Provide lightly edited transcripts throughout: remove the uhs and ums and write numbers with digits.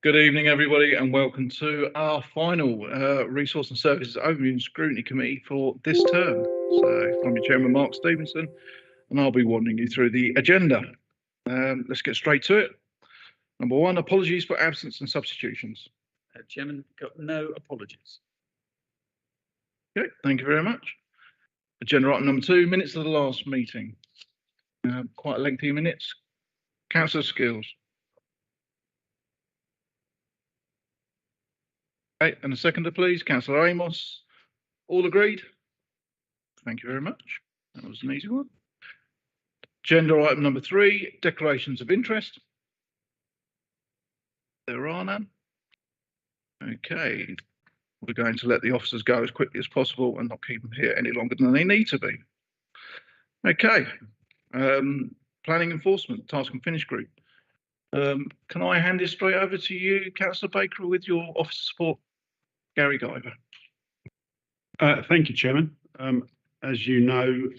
Good evening, everybody, and welcome to our final Resource and Services Overview and Scrutiny Committee for this term. So I'm your chairman, Mark Stevenson, and I'll be wandering you through the agenda. Let's get straight to it. Number one, apologies for absence and substitutions. Chairman, got no apologies. Okay, thank you very much. Agenda item number two, minutes of the last meeting. Quite lengthy minutes. Councillor Skills. Okay, and a seconder, please. Councillor Amos. All agreed? Thank you very much. That was an easy one. Agenda item number three, declarations of interest. There are none. Okay, we're going to let the officers go as quickly as possible and not keep them here any longer than they need to be. Okay, planning enforcement, task and finish group. Can I hand this straight over to you, Councillor Baker, with your officer support, Gary Guyver? Thank you, Chairman. As you know,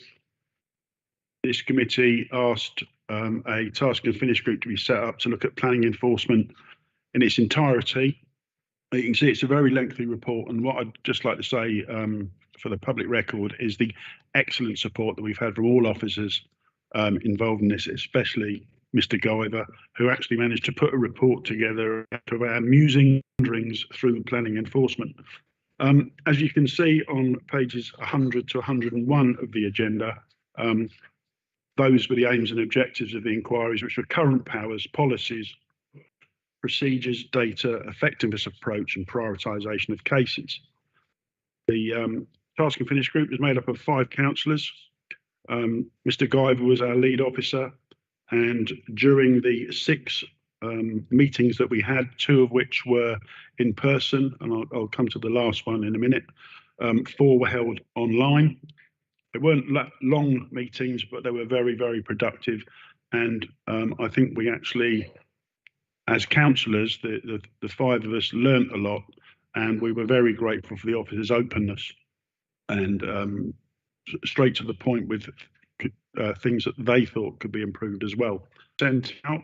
this committee asked a task and finish group to be set up to look at planning enforcement in its entirety. You can see it's a very lengthy report, and what I'd just like to say for the public record is the excellent support that we've had from all officers involved in this, especially Mr. Guyver, who actually managed to put a report together of our musing wanderings through planning enforcement. As you can see on pages 100 to 101 of the agenda, those were the aims and objectives of the inquiries, which were current powers, policies, procedures, data, effectiveness approach, and prioritisation of cases. The task and finish group is made up of 5 councillors. Mr. Guyver was our lead officer, and during the 6 meetings that we had, 2 of which were in person, and I'll come to the last one in a minute, 4 were held online. They weren't long meetings, but they were very, very productive, and I think we actually, as councillors, the 5 of us learnt a lot, and we were very grateful for the officers' openness and straight to the point with things that they thought could be improved as well. Sent out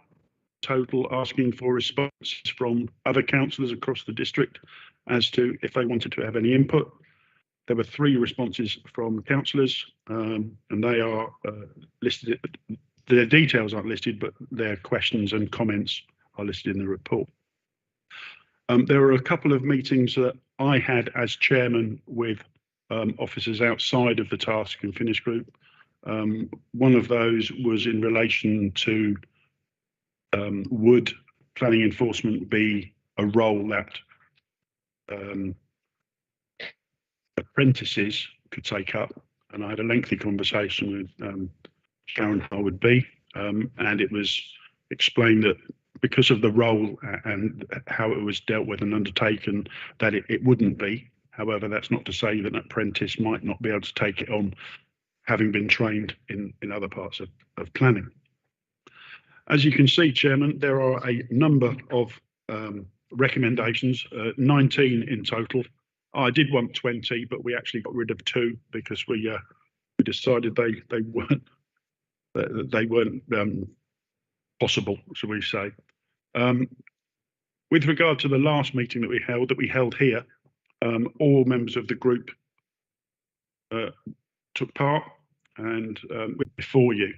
total asking for responses from other councillors across the district as to if they wanted to have any input. There were 3 responses from councillors, and they are listed. Their details aren't listed, but their questions and comments are listed in the report. There were a couple of meetings that I had as chairman with officers outside of the task and finish group. One of those was in relation to would planning enforcement be a role that apprentices could take up, and I had a lengthy conversation with Sharon Harwood B, and it was explained that because of the role and how it was dealt with and undertaken, that it wouldn't be. However, that's not to say that an apprentice might not be able to take it on, having been trained in other parts of planning. As you can see, Chairman, there are a number of recommendations, 19 in total. I did want 20, but we actually got rid of 2 because we decided they weren't possible, shall we say. With regard to the last meeting that we held here, all members of the group took part and before you.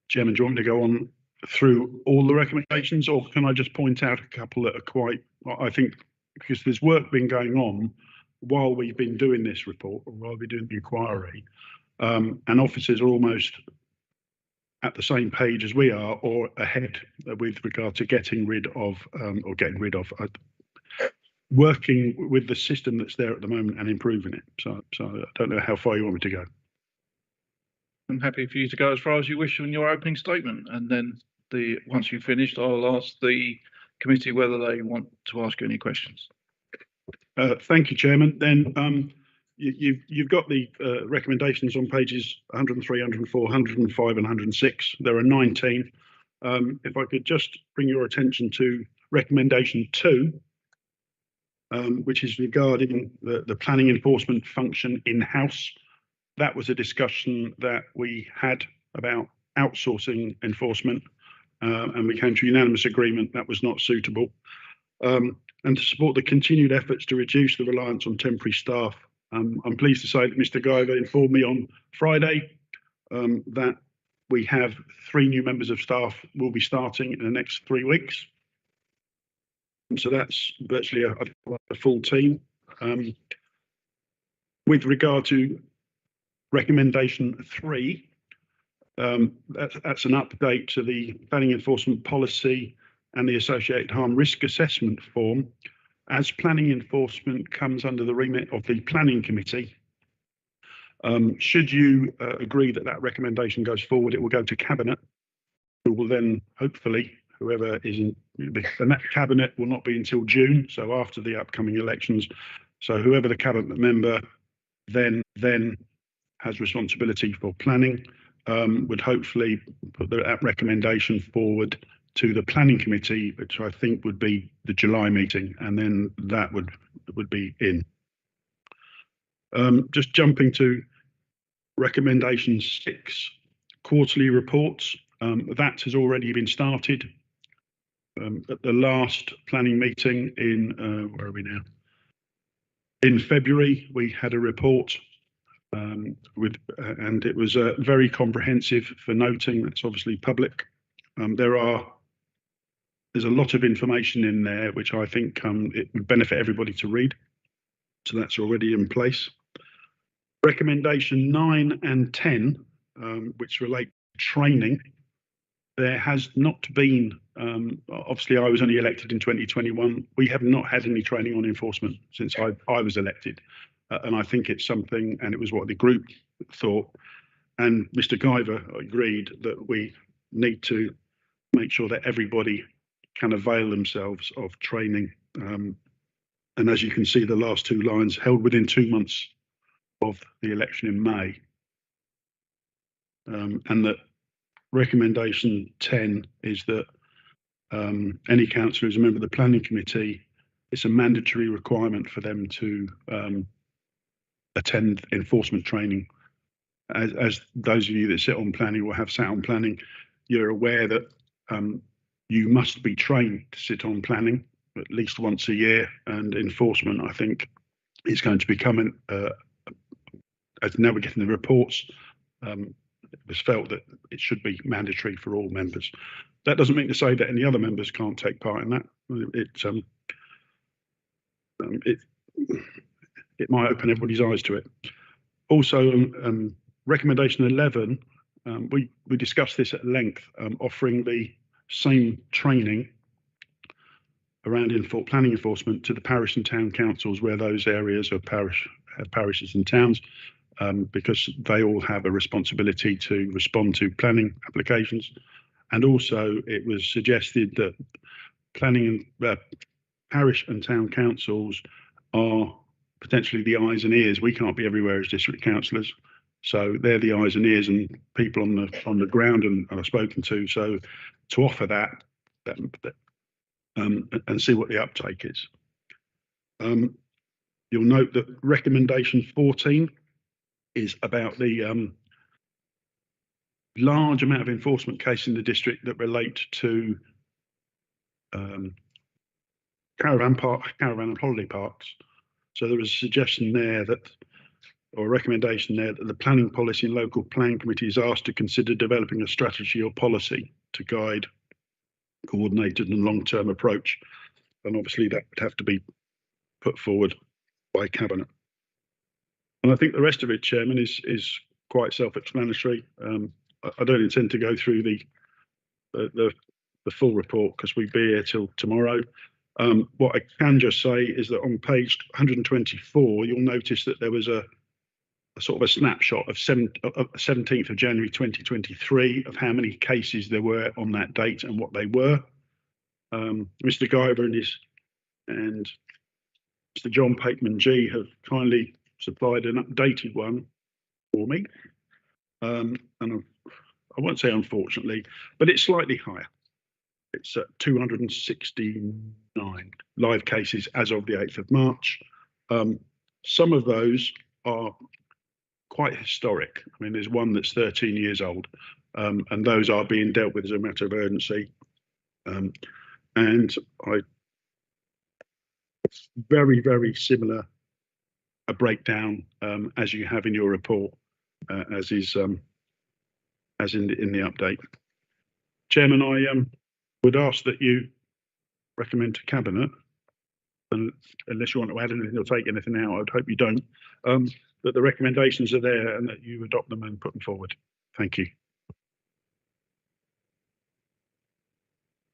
Chairman, do you want me to go on through all the recommendations, or can I just point out a couple that are quite, I think, because there's work been going on while we've been doing this report, or while we're doing the inquiry, and officers are almost at the same page as we are, or ahead with regard to getting rid of, working with the system that's there at the moment and improving it. So I don't know how far you want me to go. I'm happy for you to go as far as you wish in your opening statement, and then once you've finished, I'll ask the committee whether they want to ask you any questions. Thank you, Chairman. Then you've got the recommendations on pages 103, 104, 105 and 106. There are 19. If I could just bring your attention to recommendation 2, which is regarding the planning enforcement function in-house. That was a discussion that we had about outsourcing enforcement. and we came to unanimous agreement that was not suitable. And to support the continued efforts to reduce the reliance on temporary staff, I'm pleased to say that Mr. Guyver informed me on Friday that we have 3 new members of staff will be starting in the next 3 weeks. And so that's virtually a full team. With regard to recommendation 3, that's an update to the planning enforcement policy and the associated harm risk assessment form. As planning enforcement comes under the remit of the planning committee, should you agree that that recommendation goes forward, it will go to cabinet, who will then hopefully, whoever is in the next cabinet will not be until June, so after the upcoming elections. So whoever the cabinet member then has responsibility for planning would hopefully put that recommendation forward to the planning committee, which I think would be the July meeting, and then that would be in. Just jumping to recommendation 6, quarterly reports. That has already been started. At the last planning meeting in, where are we now? In February, we had a report and it was very comprehensive for noting. That's obviously public. There's a lot of information in there, which I think it would benefit everybody to read. So that's already in place. Recommendation 9 and 10, which relate to training. There has not been, obviously I was only elected in 2021. We have not had any training on enforcement since I was elected. And I think it's something, and it was what the group thought. And Mr. Guyver agreed that we need to make sure that everybody can avail themselves of training. And as you can see, the last 2 lines, held within 2 months of the election in May. And that recommendation 10 is that any councillor who's a member of the planning committee, it's a mandatory requirement for them to attend enforcement training. As those of you that sit on planning or have sat on planning, you're aware that you must be trained to sit on planning at least once a year, and enforcement, I think, is going to become, as now we're getting the reports, it was felt that it should be mandatory for all members. That doesn't mean to say that any other members can't take part in that. It might open everybody's eyes to it. Also, recommendation 11, we discussed this at length, offering the same training around planning enforcement to the parish and town councils where those areas of have parishes and towns, because they all have a responsibility to respond to planning applications. And also it was suggested that parish and town councils are potentially the eyes and ears. We can't be everywhere as district councillors, so they're the eyes and ears and people on the ground and I've spoken to. So to offer that and see what the uptake is. You'll note that recommendation 14 is about the large amount of enforcement cases in the district that relate to caravan and holiday parks. So there was a suggestion there or a recommendation there that the planning policy and local planning committee is asked to consider developing a strategy or policy to guide coordinated and long-term approach. And obviously that would have to be put forward by cabinet. And I think the rest of it, Chairman, is quite self-explanatory. I don't intend to go through the full report because we'll be here till tomorrow. What I can just say is that on page 124, you'll notice that there was a sort of a snapshot of 17th of January 2023 of how many cases there were on that date and what they were. Mr. Guyver and Mr. John Pateman G have kindly supplied an updated one for me. And I won't say unfortunately, but it's slightly higher. It's at 269 live cases as of the 8th of March. Some of those are quite historic. I mean, there's one that's 13 years old. and those are being dealt with as a matter of urgency. And very, very similar a breakdown as you have in your report, as in the update. Chairman, I would ask that you recommend to Cabinet, and unless you want to add anything or take anything out, I'd hope you don't, that the recommendations are there and that you adopt them and put them forward. Thank you.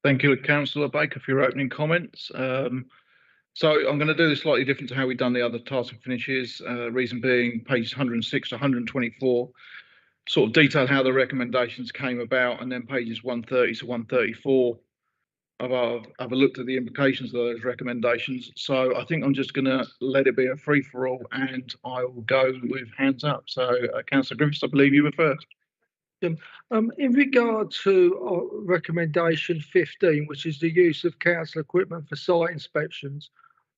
Thank you, Councillor Baker, for your opening comments. So I'm going to do this slightly different to how we've done the other task and finishes. Reason being, pages 106 to 124 sort of detail how the recommendations came about, and then pages 130 to 134 I've looked at the implications of those recommendations. So I think I'm just going to let it be a free for all, and I will go with hands up. So Councillor Griffiths, I believe you were first. In regard to recommendation 15, which is the use of council equipment for site inspections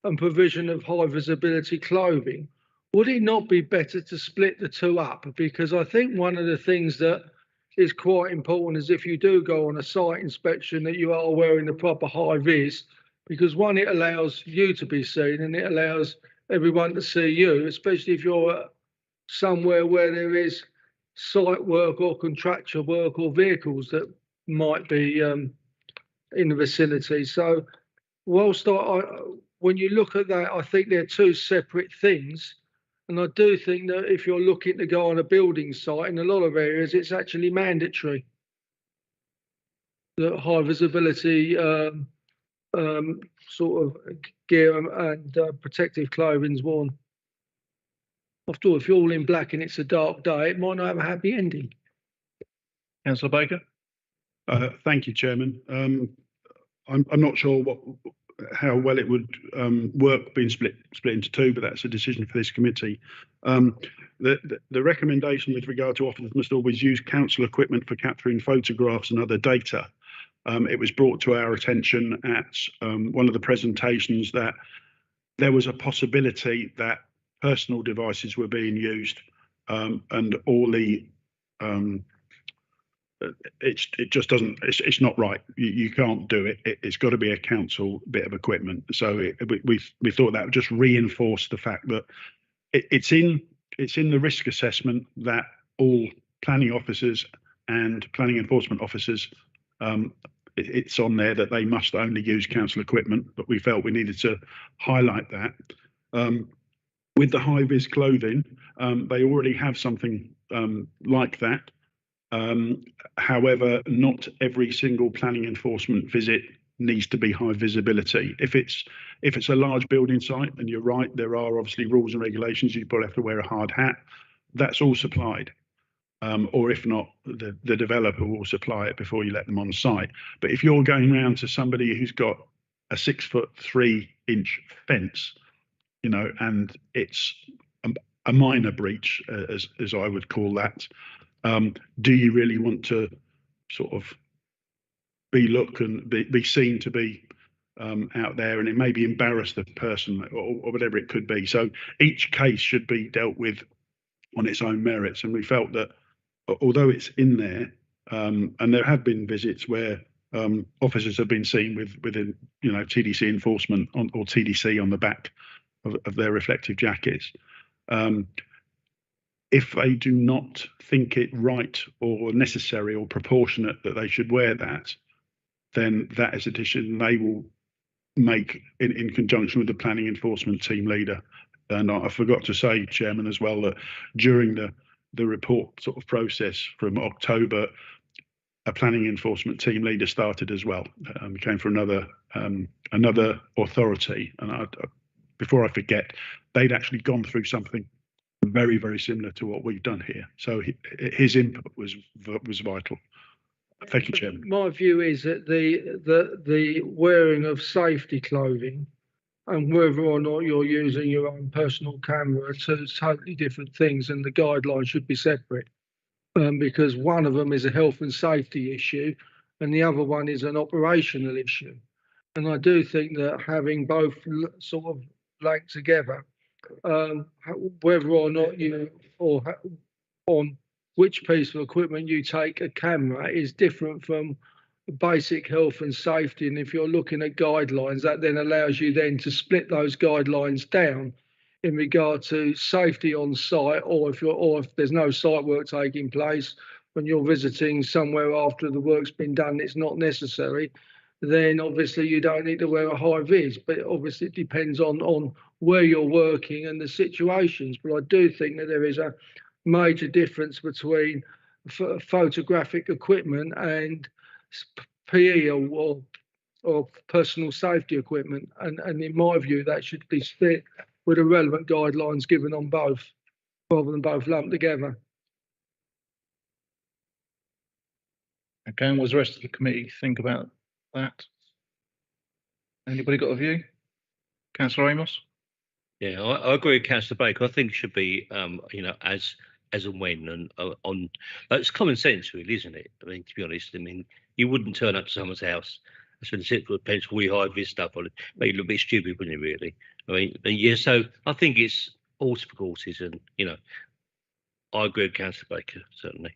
and provision of high visibility clothing, would it not be better to split the two up? Because I think one of the things that is quite important is if you do go on a site inspection that you are wearing the proper high vis, because one, it allows you to be seen and it allows everyone to see you, especially if you're somewhere where there is site work or contractual work or vehicles that might be in the vicinity. So whilst when you look at that, I think they're two separate things. And I do think that if you're looking to go on a building site, in a lot of areas, it's actually mandatory that high visibility sort of gear and protective clothing is worn. After all, if you're all in black and it's a dark day, it might not have a happy ending. Councillor Baker. Thank you, Chairman. I'm not sure how well it would work being split into two, but that's a decision for this committee. The recommendation with regard to officers must always use council equipment for capturing photographs and other data. It was brought to our attention at one of the presentations that there was a possibility that personal devices were being used, and all the it just doesn't, it's not right. You can't do it. It's got to be a council bit of equipment. So we thought that would just reinforce the fact that it's in the risk assessment that all planning officers and planning enforcement officers, it's on there that they must only use council equipment, but we felt we needed to highlight that. With the high vis clothing, they already have something like that. However, not every single planning enforcement visit needs to be high visibility. If it's a large building site, and you're right, there are obviously rules and regulations. You probably have to wear a hard hat. That's all supplied. Or if not, the developer will supply it before you let them on site. But if you're going around to somebody who's got a 6'3" fence, you know, and it's a minor breach, as I would call that, do you really want to sort of be seen to be out there, and it maybe embarrass the person or whatever it could be? So each case should be dealt with on its own merits, and we felt that although it's in there, and there have been visits where officers have been seen within, you know, TDC enforcement or TDC on the back of their reflective jackets. If they do not think it right or necessary or proportionate that they should wear that, then that is a decision they will make in conjunction with the planning enforcement team leader. And I forgot to say, Chairman, as well, that during the report sort of process from October, a planning enforcement team leader started as well. Came from another authority, and before I forget, they'd actually gone through something very, very similar to what we've done here. So his input was vital. Thank you, Chairman. My view is that the wearing of safety clothing and whether or not you're using your own personal camera are two totally different things, and the guidelines should be separate, because one of them is a health and safety issue and the other one is an operational issue. And I do think that having both sort of linked together, whether or not you or on which piece of equipment you take a camera is different from basic health and safety. And if you're looking at guidelines, that then allows you then to split those guidelines down in regard to safety on site, or if there's no site work taking place, when you're visiting somewhere after the work's been done, it's not necessary, then obviously you don't need to wear a high vis. But obviously it depends on where you're working and the situations. But I do think that there is a major difference between photographic equipment and PE or personal safety equipment. And in my view, that should be split with the relevant guidelines given on both, rather than both lumped together. Okay, and what does the rest of the committee think about that? Anybody got a view? Councillor Amos? Yeah, I agree with Councillor Baker. I think it should be, as and when, and on. It's common sense, really, isn't it? I mean, to be honest, you wouldn't turn up to someone's house and sit with a pencil, we hide this stuff on it. Make it look a bit stupid, wouldn't it? Really? I mean, yeah. So I think it's horse for courses, and I agree with Councillor Baker certainly.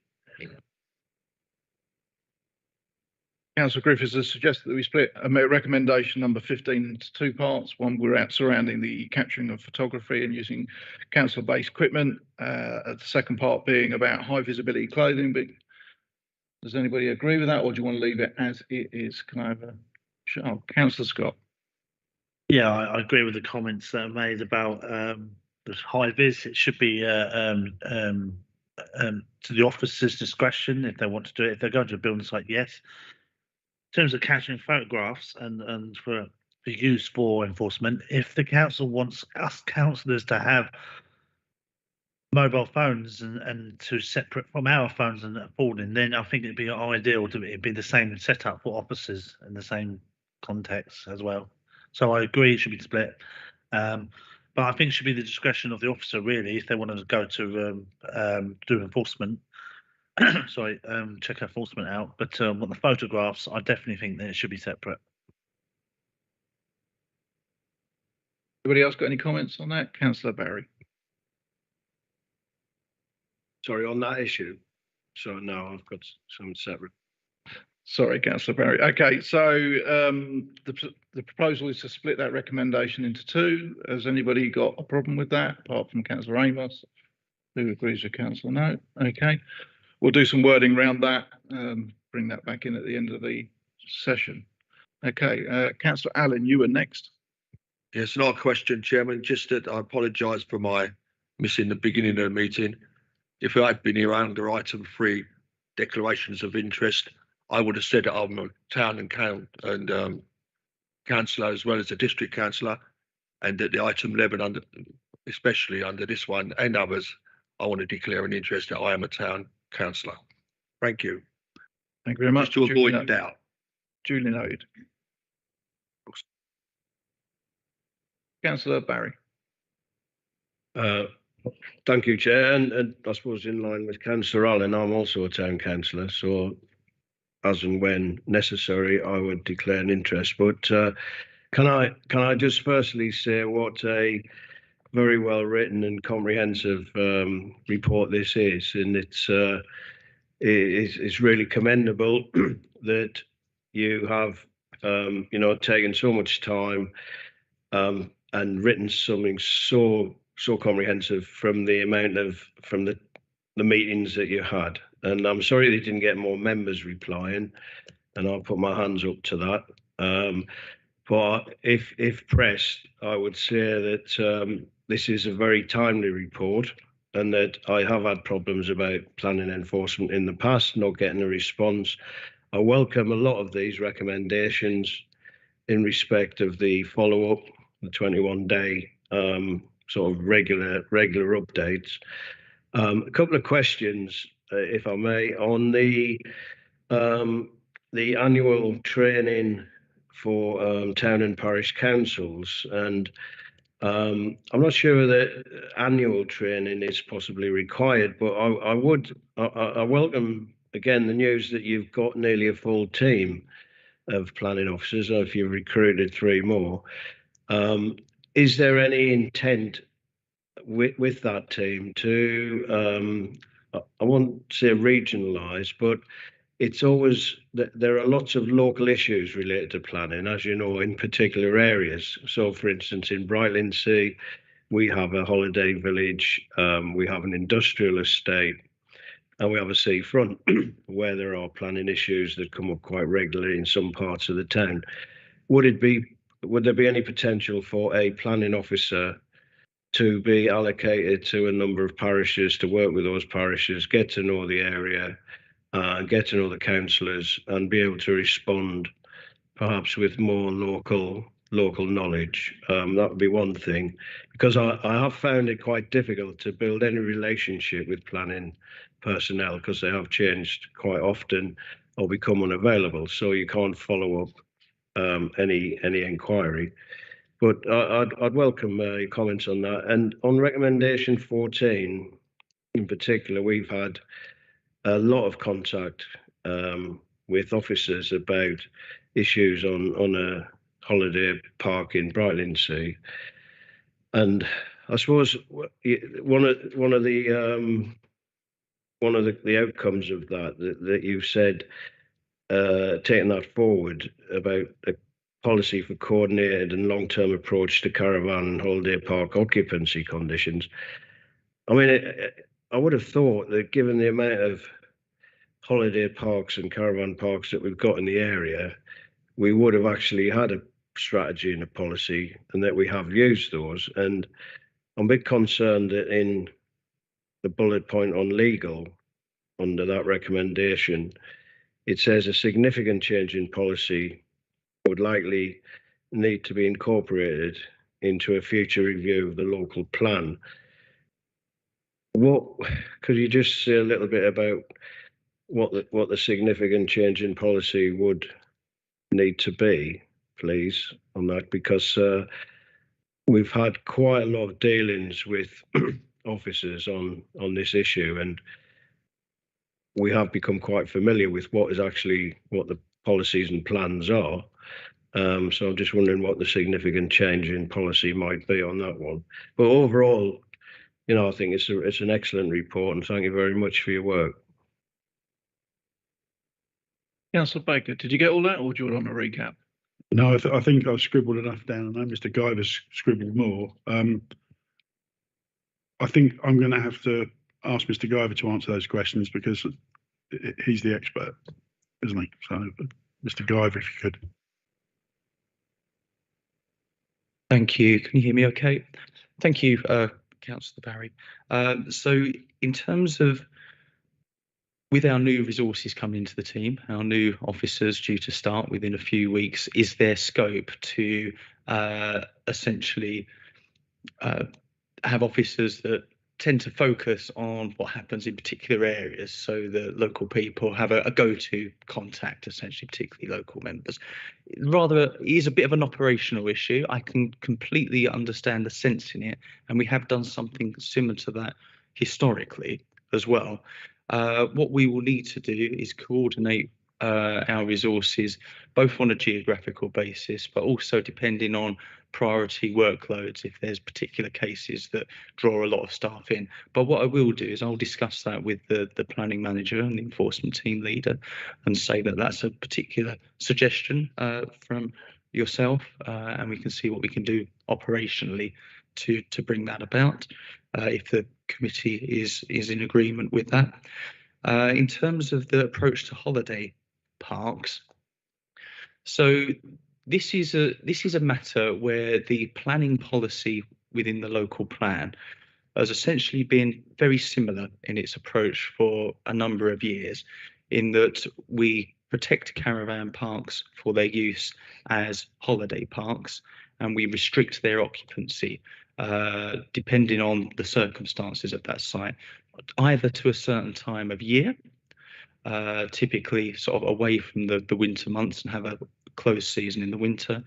Councillor Griffiths has suggested that we split recommendation number 15 into two parts. One we're out surrounding the capturing of photography and using council-based equipment. The second part being about high visibility clothing. But does anybody agree with that, or do you want to leave it as it is? Can I have a Councillor Scott? Yeah, I agree with the comments that are made about the high vis. It should be to the officer's discretion if they want to do it. If they're going to a building site, yes. In terms of capturing photographs and for use for enforcement, if the council wants us councillors to have mobile phones and to separate from our phones and forwarding, then I think it'd be ideal to it'd be the same setup for officers in the same context as well. So I agree it should be split, but I think it should be the discretion of the officer really if they want to go to do enforcement. Check enforcement out. But on the photographs, I definitely think that it should be separate. Anybody else got any comments on that? Councillor Barry. Sorry, on that issue. So no, I've got some separate. Sorry, Councillor Barry. Okay, so the proposal is to split that recommendation into two. Has anybody got a problem with that, apart from Councillor Amos, who agrees with Councillor No? Okay, we'll do some wording around that, bring that back in at the end of the session. Okay, Councillor Allen, you were next. Yes, not a question, Chairman, just that I apologise for my missing the beginning of the meeting. If I'd been here under item 3, declarations of interest, I would have said that I'm a town and councillor as well as a district councillor, and that the item 11, especially under this one and others, I want to declare an interest that I am a town councillor. Thank you. Thank you very much. Just to avoid doubt. Duly noted. Councillor Barry. Thank you, Chair. And I suppose in line with Councillor Allen, I'm also a town councillor, so as and when necessary, I would declare an interest. But can I just firstly say what a very well written and comprehensive report this is, and it's really commendable that you have taken so much time and written something so comprehensive from the meetings that you had. And I'm sorry they didn't get more members replying, and I'll put my hands up to that. But if pressed, I would say that this is a very timely report, and that I have had problems about planning enforcement in the past, not getting a response. I welcome a lot of these recommendations in respect of the follow-up, the 21-day sort of regular updates. A couple of questions, if I may, on the annual training for town and parish councils, and I'm not sure that annual training is possibly required, but I welcome again the news that you've got nearly a full team of planning officers, if you've recruited 3 more. Is there any intent with that team to I won't say regionalised, but it's always there are lots of local issues related to planning, as you know, in particular areas. So, for instance, in Brightlingsea, we have a holiday village, we have an industrial estate, and we have a seafront where there are planning issues that come up quite regularly in some parts of the town. Would there be any potential for a planning officer to be allocated to a number of parishes, to work with those parishes, get to know the area, get to know the councillors, and be able to respond perhaps with more local knowledge? That would be one thing, because I have found it quite difficult to build any relationship with planning personnel, because they have changed quite often or become unavailable, so you can't follow up any inquiry. But I'd welcome your comments on that. And on recommendation 14 in particular, we've had a lot of contact with officers about issues on a holiday park in Brightlingsea, and I suppose one of the outcomes of that you've said, taking that forward about a policy for coordinated and long-term approach to caravan and holiday park occupancy conditions. I mean, I would have thought that given the amount of holiday parks and caravan parks that we've got in the area, we would have actually had a strategy and a policy, and that we have used those. And I'm a bit concerned that in the bullet point on legal, under that recommendation, it says a significant change in policy would likely need to be incorporated into a future review of the local plan. Could you just say a little bit about what the significant change in policy would need to be, please, on that? Because we've had quite a lot of dealings with officers on this issue, and we have become quite familiar with what the policies and plans are. So I'm just wondering what the significant change in policy might be on that one. But overall, I think it's an excellent report, and thank you very much for your work. Councillor Baker, did you get all that, or do you want a recap? No, I think I've scribbled enough down. I know Mr. Guyver's scribbled more. I think I'm going to have to ask Mr. Guyver to answer those questions, because he's the expert, isn't he? So, Mr. Guyver, if you could. Thank you. Can you hear me okay? Thank you, Councillor Barry. So in terms of with our new resources coming into the team, our new officers due to start within a few weeks, is there scope to essentially have officers that tend to focus on what happens in particular areas, so the local people have a go-to contact, essentially, particularly local members? It is a bit of an operational issue. I can completely understand the sense in it, and we have done something similar to that historically as well. What we will need to do is coordinate our resources, both on a geographical basis, but also depending on priority workloads, if there's particular cases that draw a lot of staff in. But what I will do is I'll discuss that with the planning manager and the enforcement team leader, and say that that's a particular suggestion from yourself, and we can see what we can do operationally to bring that about, if the committee is in agreement with that. In terms of the approach to holiday parks, so this is a matter where the planning policy within the local plan has essentially been very similar in its approach for a number of years, in that we protect caravan parks for their use as holiday parks, and we restrict their occupancy depending on the circumstances of that site, either to a certain time of year, typically sort of away from the winter months and have a closed season in the winter,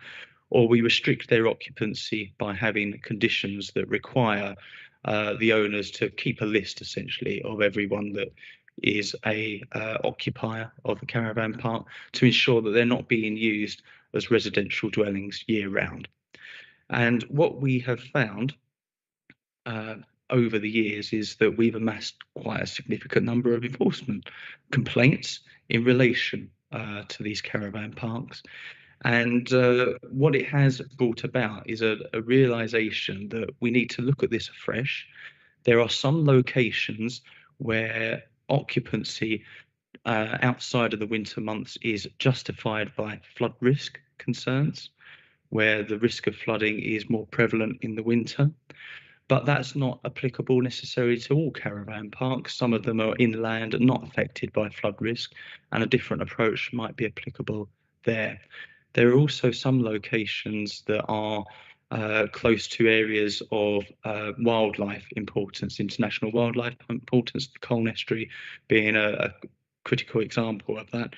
or we restrict their occupancy by having conditions that require the owners to keep a list, essentially, of everyone that is a occupier of the caravan park, to ensure that they're not being used as residential dwellings year round. And what we have found over the years is that we've amassed quite a significant number of enforcement complaints in relation to these caravan parks. And what it has brought about is a realization that we need to look at this afresh. There are some locations where occupancy outside of the winter months is justified by flood risk concerns, where the risk of flooding is more prevalent in the winter. But that's not applicable necessarily to all caravan parks. Some of them are inland and not affected by flood risk, and a different approach might be applicable there. There are also some locations that are close to areas of wildlife importance, international wildlife importance, the Colne Estuary being a critical example of that,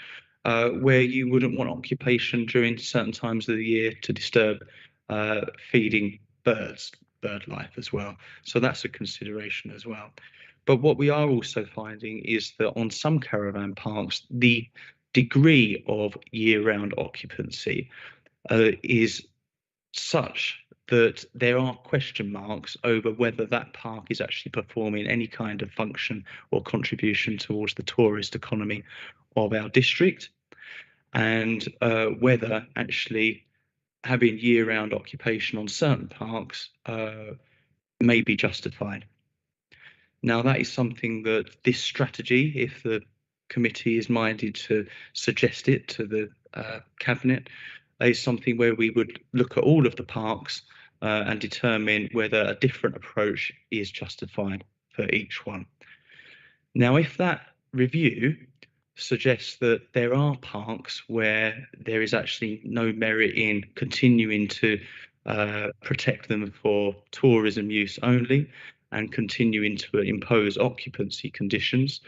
where you wouldn't want occupation during certain times of the year to disturb feeding birds, bird life as well. So that's a consideration as well. But what we are also finding is that on some caravan parks, the degree of year-round occupancy is such that there are question marks over whether that park is actually performing any kind of function or contribution towards the tourist economy of our district, and whether actually having year-round occupation on certain parks may be justified. Now, that is something that this strategy, if the committee is minded to suggest it to the cabinet, is something where we would look at all of the parks and determine whether a different approach is justified for each one. Now, if that review suggests that there are parks where there is actually no merit in continuing to protect them for tourism use only and continuing to impose occupancy conditions,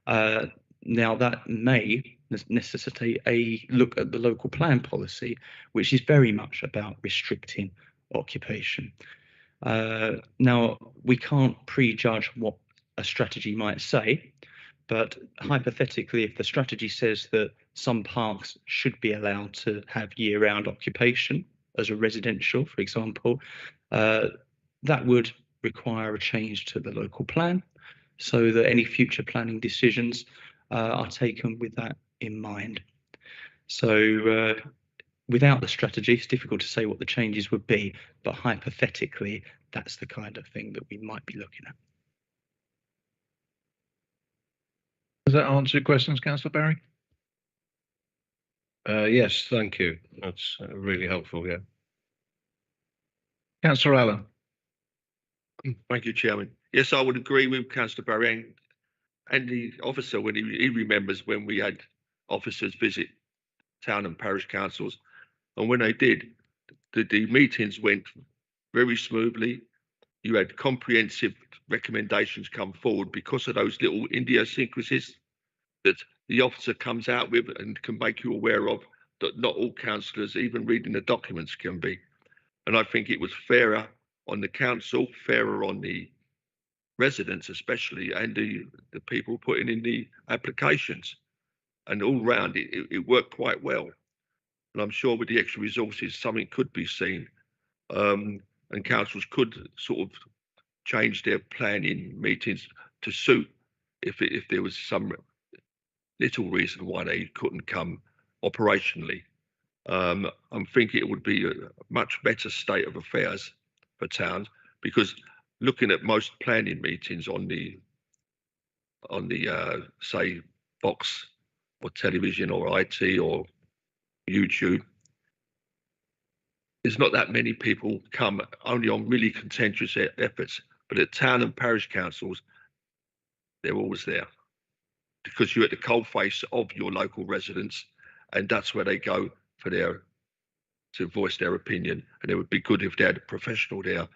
now that may necessitate a look at the local plan policy, which is very much about restricting occupation. Now, we can't prejudge what a strategy might say, but hypothetically, if the strategy says that some parks should be allowed to have year-round occupation as a residential, for example, that would require a change to the local plan so that any future planning decisions are taken with that in mind. So without the strategy, it's difficult to say what the changes would be, but hypothetically, that's the kind of thing that we might be looking at. Does that answer your questions, Councillor Barry? Yes, thank you. That's really helpful, yeah. Councillor Allen? Thank you, Chairman. Yes, I would agree with Councillor Barry and the officer when he remembers when we had officers visit town and parish councils, and when they did, the meetings went very smoothly. You had comprehensive recommendations come forward because of those little idiosyncrasies that the officer comes out with and can make you aware of, that not all councillors, even reading the documents, can be. And I think it was fairer on the council, fairer on the residents especially, and the people putting in the applications. And all round it worked quite well. And I'm sure with the extra resources, something could be seen. And councils could sort of change their planning meetings to suit if there was some little reason why they couldn't come operationally. I'm thinking it would be a much better state of affairs for towns, because looking at most planning meetings on the say box or television or IT or YouTube, there's not that many people come, only on really contentious efforts. But at town and parish councils, they're always there because you're at the coalface of your local residents, and that's where they go for to voice their opinion. And it would be good if they had a professional there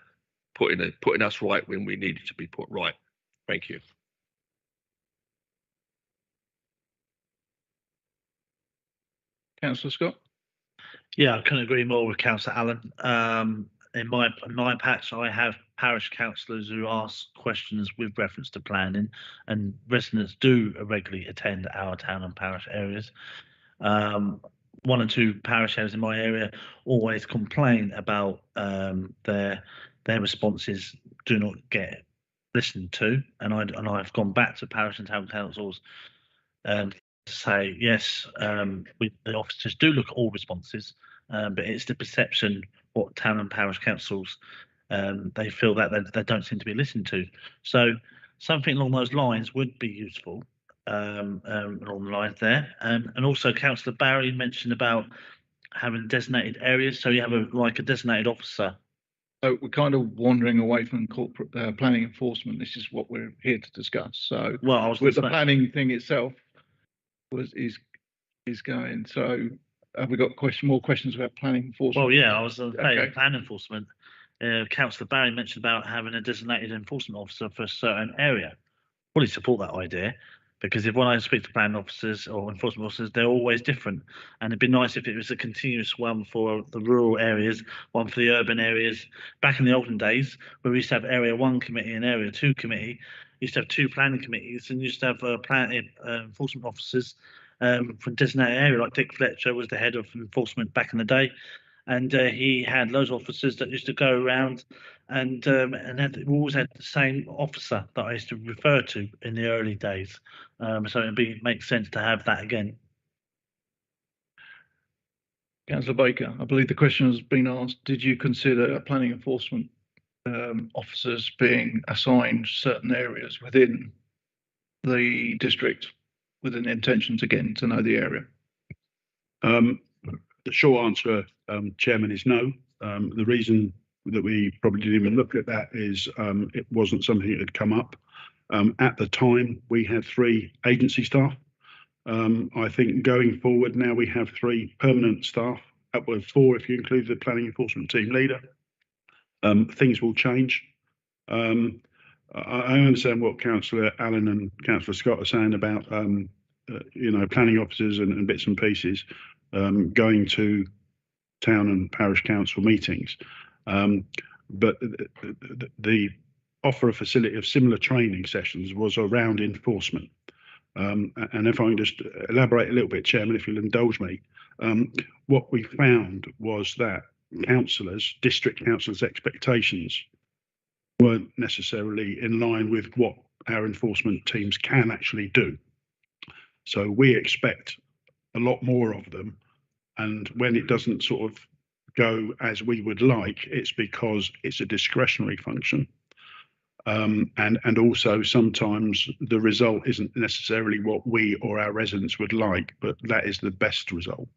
putting us right when we needed to be put right. Thank you. Councillor Scott? Yeah, I couldn't agree more with Councillor Allen. In my patch, I have parish councillors who ask questions with reference to planning, and residents do regularly attend our town and parish areas. One or two parish areas in my area always complain about their responses do not get listened to, and I've gone back to parish and town councils to say yes, the officers do look at all responses, but it's the perception what town and parish councils they feel that they don't seem to be listened to. So something along those lines would be useful along the lines there. And also Councillor Barry mentioned about having designated areas, so you have a designated officer. So we're kind of wandering away from corporate planning enforcement. This is what we're here to discuss. So Well, I was with the gonna say- planning thing itself is going. So have we got more questions about planning enforcement? Well, yeah, I was saying Okay. plan enforcement. Councillor Barry mentioned about having a designated enforcement officer for a certain area. Fully support that idea, because when I speak to planning officers or enforcement officers, they're always different, and it'd be nice if it was a continuous one for the rural areas, one for the urban areas. Back in the olden days, where we used to have Area 1 committee and Area 2 committee, used to have 2 planning committees, and used to have enforcement officers for a designated area. Like Dick Fletcher was the head of enforcement back in the day, and he had loads of officers that used to go around, and we always had the same officer that I used to refer to in the early days. So it makes sense to have that again. Councillor Baker, I believe the question has been asked. Did you consider planning enforcement officers being assigned certain areas within the district with an intention again to know the area? The short answer, Chairman, is no. The reason that we probably didn't even look at that is it wasn't something that had come up. At the time, we had 3 agency staff. I think going forward now we have 3 permanent staff, upwards 4 if you include the planning enforcement team leader. Things will change. I understand what Councillor Allen and Councillor Scott are saying about planning officers and bits and pieces going to town and parish council meetings. But the offer a facility of similar training sessions was around enforcement. And if I can just elaborate a little bit, Chairman, if you'll indulge me, what we found was that district councillors' expectations weren't necessarily in line with what our enforcement teams can actually do. So we expect a lot more of them, and when it doesn't sort of go as we would like, it's because it's a discretionary function. And also sometimes the result isn't necessarily what we or our residents would like, but that is the best result.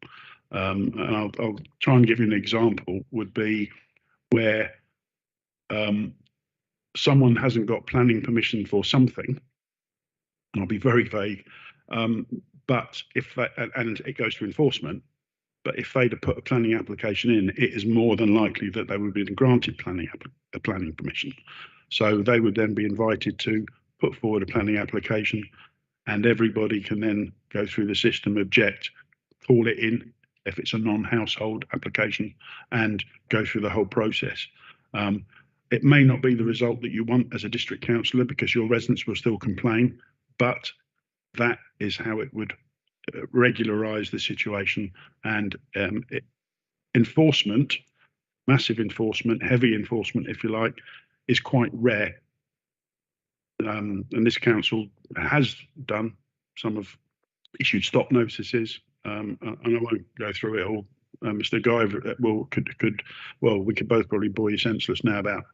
And I'll try and give you an example. Would be where someone hasn't got planning permission for something, and I'll be very vague, but and it goes to enforcement, but if they'd have put a planning application in, it is more than likely that they would be granted planning permission. So they would then be invited to put forward a planning application, and everybody can then go through the system, object, call it in if it's a non-household application, and go through the whole process. It may not be the result that you want as a district councillor because your residents will still complain, but that is how it would regularise the situation. And enforcement, massive enforcement, heavy enforcement, if you like, is quite rare. And this council has done, some have issued stop notices, and I won't go through it all. Mr. Guy we could both probably bore you senseless now about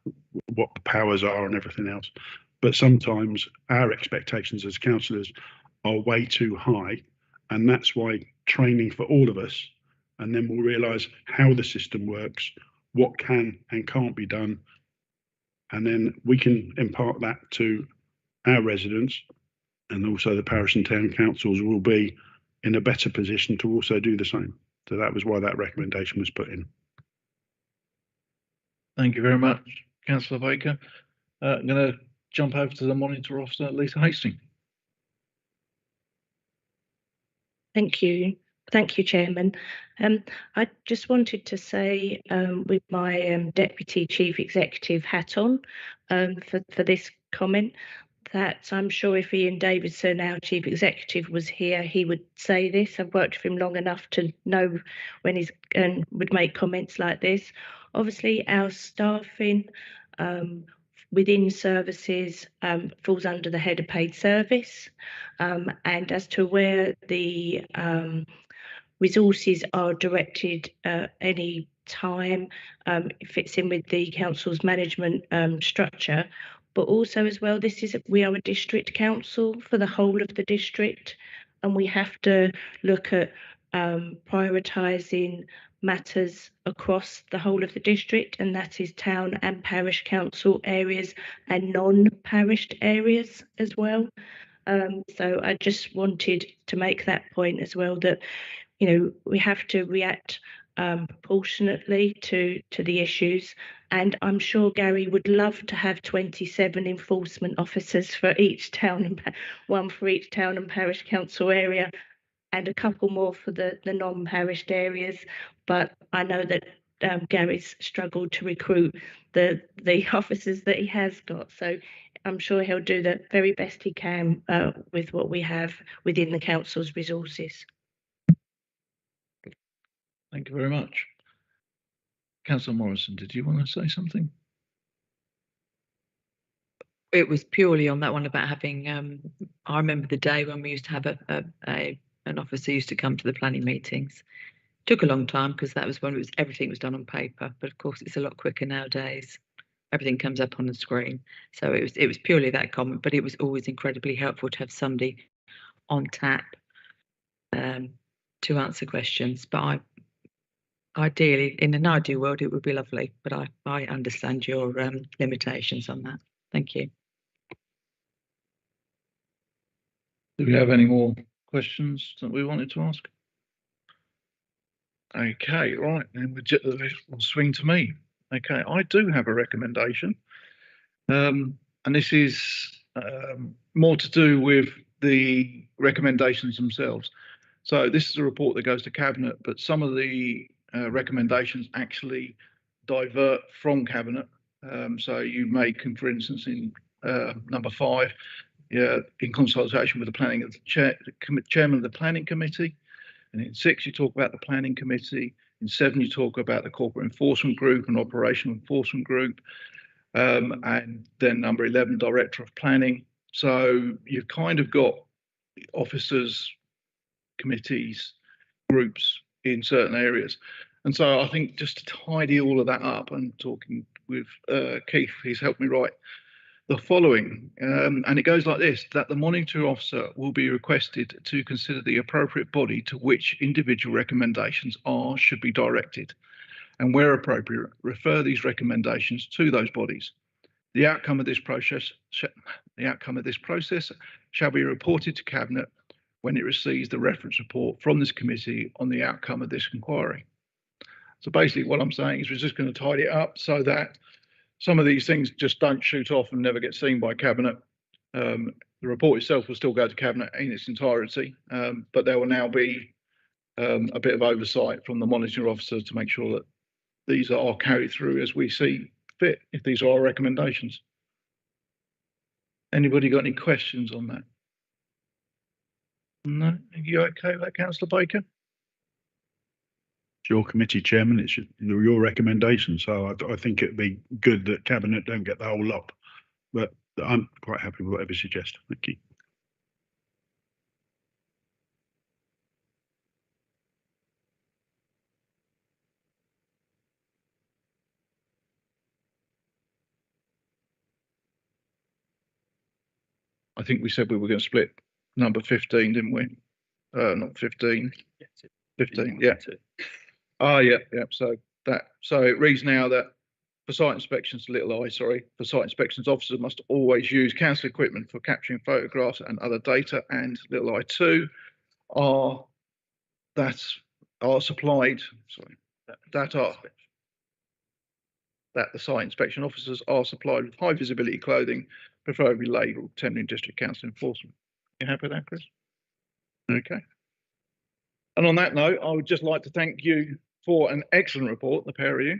what the powers are and everything else. But sometimes our expectations as councillors are way too high, and that's why training for all of us, and then we'll realise how the system works, what can and can't be done, and then we can impart that to our residents, and also the parish and town councils will be in a better position to also do the same. So that was why that recommendation was put in. Thank you very much, Councillor Baker. I'm going to jump over to the Monitor Officer, Lisa Hastings. Thank you. Thank you, Chairman. I just wanted to say, with my Deputy Chief Executive hat on, for this comment, that I'm sure if Ian Davidson, our Chief Executive, was here, he would say this. I've worked with him long enough to know when he's would make comments like this. Obviously, our staffing within services falls under the head of paid service. And as to where the resources are directed any time, it fits in with the council's management structure. But also as well, we are a district council for the whole of the district, and we have to look at prioritising matters across the whole of the district, and that is town and parish council areas and non-parished areas as well. So I just wanted to make that point as well, that we have to react proportionately to the issues, and I'm sure Gary would love to have 27 enforcement officers for each town and one for each town and parish council area, and a couple more for the non-parished areas. But I know that Gary's struggled to recruit the officers that he has got, so I'm sure he'll do the very best he can with what we have within the council's resources. Thank you very much. Councillor Morrison, did you want to say something? It was purely on that one about having, I remember the day when we used to have an officer used to come to the planning meetings. Took a long time because that was when everything was done on paper, but of course it's a lot quicker nowadays. Everything comes up on the screen. So it was purely that comment, but it was always incredibly helpful to have somebody on tap to answer questions. But ideally, in an ideal world, it would be lovely, but I understand your limitations on that. Thank you. Do we have any more questions that we wanted to ask? Okay, right, then we'll swing to me. Okay, I do have a recommendation, and this is more to do with the recommendations themselves. So this is a report that goes to Cabinet, but some of the recommendations actually divert from Cabinet. So you make, for instance, in number 5, in consultation with the chairman of the planning committee, and in 6 you talk about the planning committee. In 7 you talk about the corporate enforcement group and operational enforcement group, and then number 11, director of planning. So you've kind of got officers, committees, groups in certain areas. And so I think just to tidy all of that up, and talking with Keith, he's helped me write the following, and it goes like this: that the monitoring officer will be requested to consider the appropriate body to which individual recommendations should be directed, and where appropriate, refer these recommendations to those bodies. The outcome of this process shall be reported to Cabinet when it receives the reference report from this committee on the outcome of this inquiry. So basically what I'm saying is we're just going to tidy it up so that some of these things just don't shoot off and never get seen by Cabinet. The report itself will still go to Cabinet in its entirety, but there will now be a bit of oversight from the monitoring officer to make sure that these are carried through as we see fit, if these are our recommendations. Anybody got any questions on that? No? Are you okay with that, Councillor Baker? It's your committee, Chairman. It's your recommendation. So I think it'd be good that Cabinet don't get the whole lot, but I'm quite happy with whatever you suggest. Thank you. I think we said we were going to split number 15, didn't we? Not 15. 15, yeah. Oh, yeah. So it reads now that for site inspections, for site inspections, officers must always use council equipment for capturing photographs and other data, and I2 that the site inspection officers are supplied with high visibility clothing, preferably labelled Temple District Council Enforcement. You happy with that, Chris? Okay. And on that note, I would just like to thank you for an excellent report, the pair of you.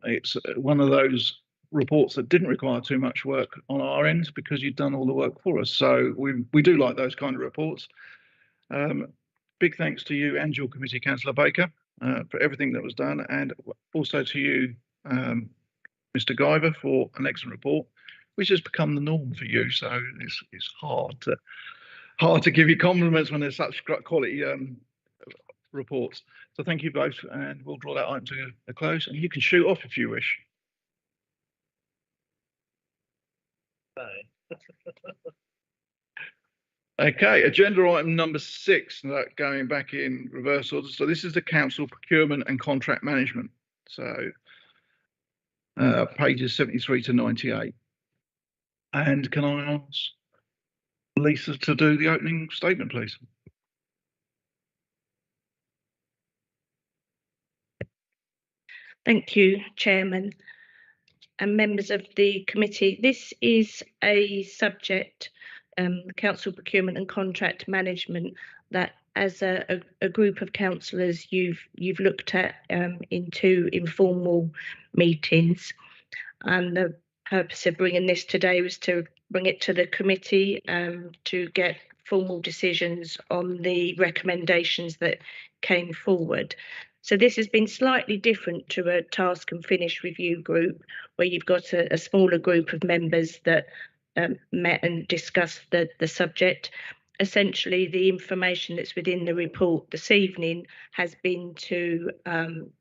It's one of those reports that didn't require too much work on our end because you've done all the work for us. So we do like those kind of reports. Big thanks to you and your committee, Councillor Baker, for everything that was done, and also to you, Mr. Guyver, for an excellent report. which has become the norm for you. So it's hard to give you compliments when there's such quality reports. So thank you both, and we'll draw that item to a close, and you can shoot off if you wish. Okay, agenda item number 6, going back in reverse order. So this is the council procurement and contract management. So pages 73 to 98. And can I ask Lisa to do the opening statement, please? Thank you, Chairman and members of the committee. This is a subject, council procurement and contract management, that as a group of councillors you've looked at in 2 informal meetings, and the purpose of bringing this today was to bring it to the committee to get formal decisions on the recommendations that came forward. So this has been slightly different to a task and finish review group, where you've got a smaller group of members that met and discussed the subject. Essentially, the information that's within the report this evening has been to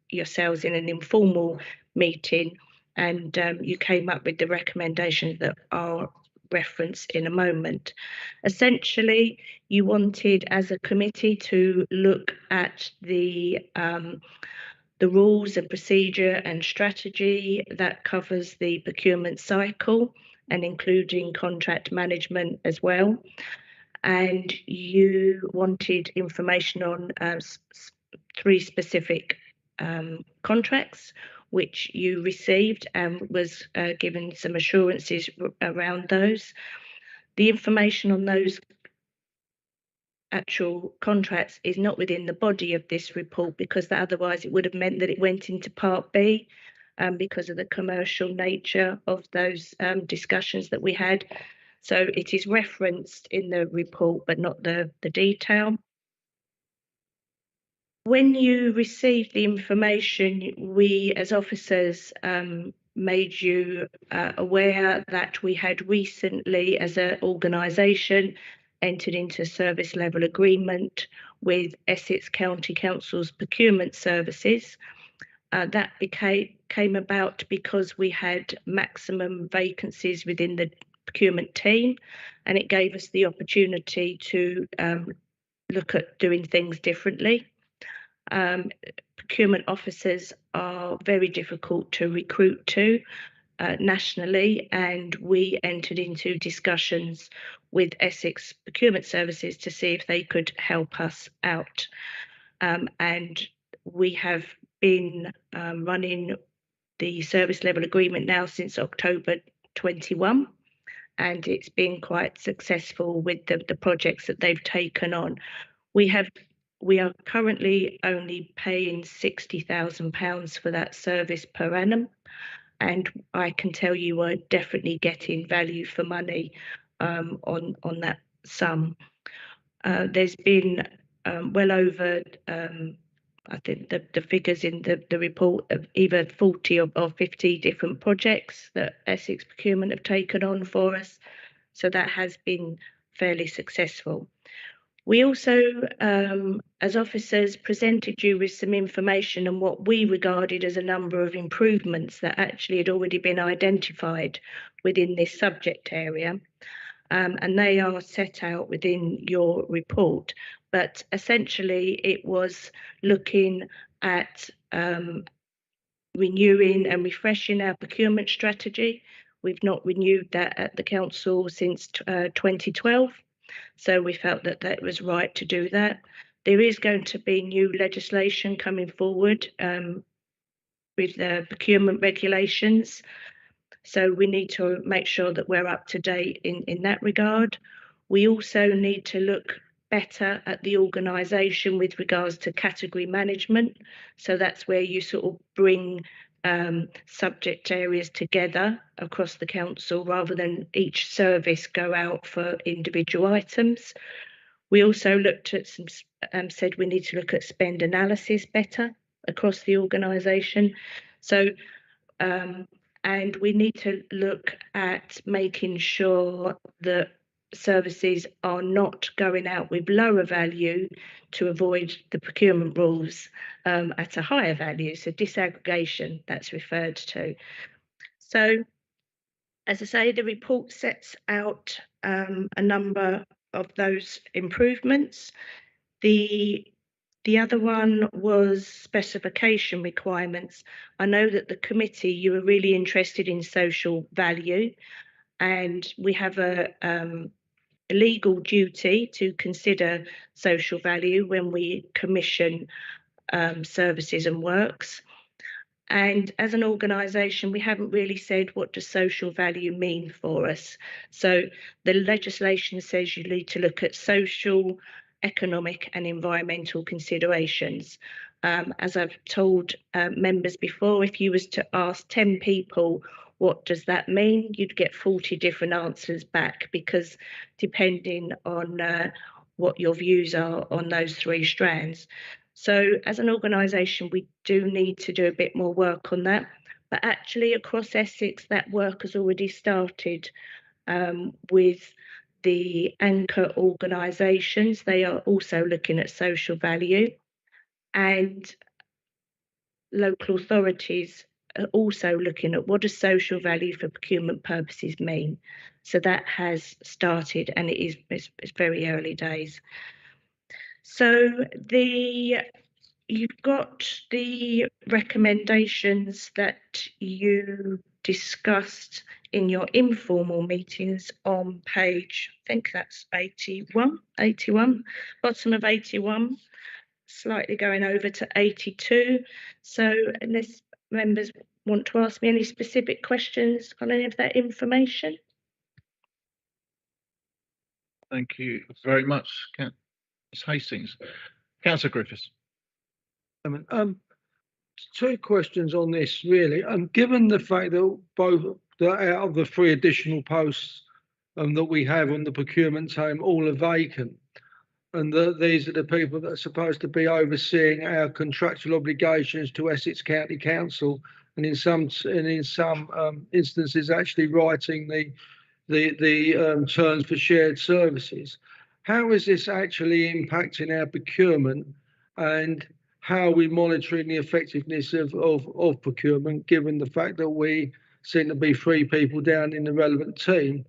yourselves in an informal meeting, and you came up with the recommendations that are referenced in a moment. Essentially, you wanted, as a committee, to look at the rules and procedure and strategy that covers the procurement cycle, and including contract management as well. And you wanted information on 3 specific contracts, which you received, and was given some assurances around those. The information on those actual contracts is not within the body of this report, because otherwise it would have meant that it went into Part B, because of the commercial nature of those discussions that we had. So it is referenced in the report, but not the detail. When you received the information, we as officers made you aware that we had recently, as an organisation, entered into a service level agreement with Essex County Council's procurement services. That came about because we had maximum vacancies within the procurement team, and it gave us the opportunity to look at doing things differently. Procurement officers are very difficult to recruit to nationally, and we entered into discussions with Essex Procurement Services to see if they could help us out. And we have been running the service level agreement now since October 21, and it's been quite successful with the projects that they've taken on. We are currently only paying £60,000 for that service per annum, and I can tell you are definitely getting value for money on that sum. There's been well over, I think the figures in the report, of either 40 or 50 different projects that Essex Procurement have taken on for us. So that has been fairly successful. We also, as officers, presented you with some information on what we regarded as a number of improvements that actually had already been identified within this subject area. And they are set out within your report. But essentially, it was looking at renewing and refreshing our procurement strategy. We've not renewed that at the council since 2012. So we felt that that was right to do that. There is going to be new legislation coming forward with the procurement regulations. So we need to make sure that we're up to date in that regard. We also need to look better at the organisation with regards to category management. So that's where you sort of bring subject areas together across the council rather than each service go out for individual items. We also looked at said we need to look at spend analysis better across the organisation. So and we need to look at making sure that services are not going out with lower value to avoid the procurement rules at a higher value. So disaggregation, that's referred to. So as I say, the report sets out a number of those improvements. The other one was specification requirements. I know that the committee, you were really interested in social value, and we have a legal duty to consider social value when we commission services and works. And as an organisation, we haven't really said what does social value mean for us. So the legislation says you need to look at social, economic and environmental considerations. As I've told members before, if you was to ask 10 people, what does that mean? You'd get 40 different answers back, because depending on what your views are on those three strands. So as an organisation, we do need to do a bit more work on that. But actually across Essex, that work has already started with the anchor organisations. They are also looking at social value, and local authorities are also looking at what does social value for procurement purposes mean. So that has started, and it's very early days. So you've got the recommendations that you discussed in your informal meetings on page, I think that's 81, bottom of 81, slightly going over to 82. So unless members want to ask me any specific questions on any of that information. Thank you very much, Ms Hastings. Councillor Griffiths. Two questions on this, really. Given the fact that out of the 3 additional posts that we have on the procurement team, all are vacant, and these are the people that are supposed to be overseeing our contractual obligations to Essex County Council, and in some instances actually writing the terms for shared services. How is this actually impacting our procurement, and how are we monitoring the effectiveness of procurement, given the fact that we seem to be 3 people down in the relevant team?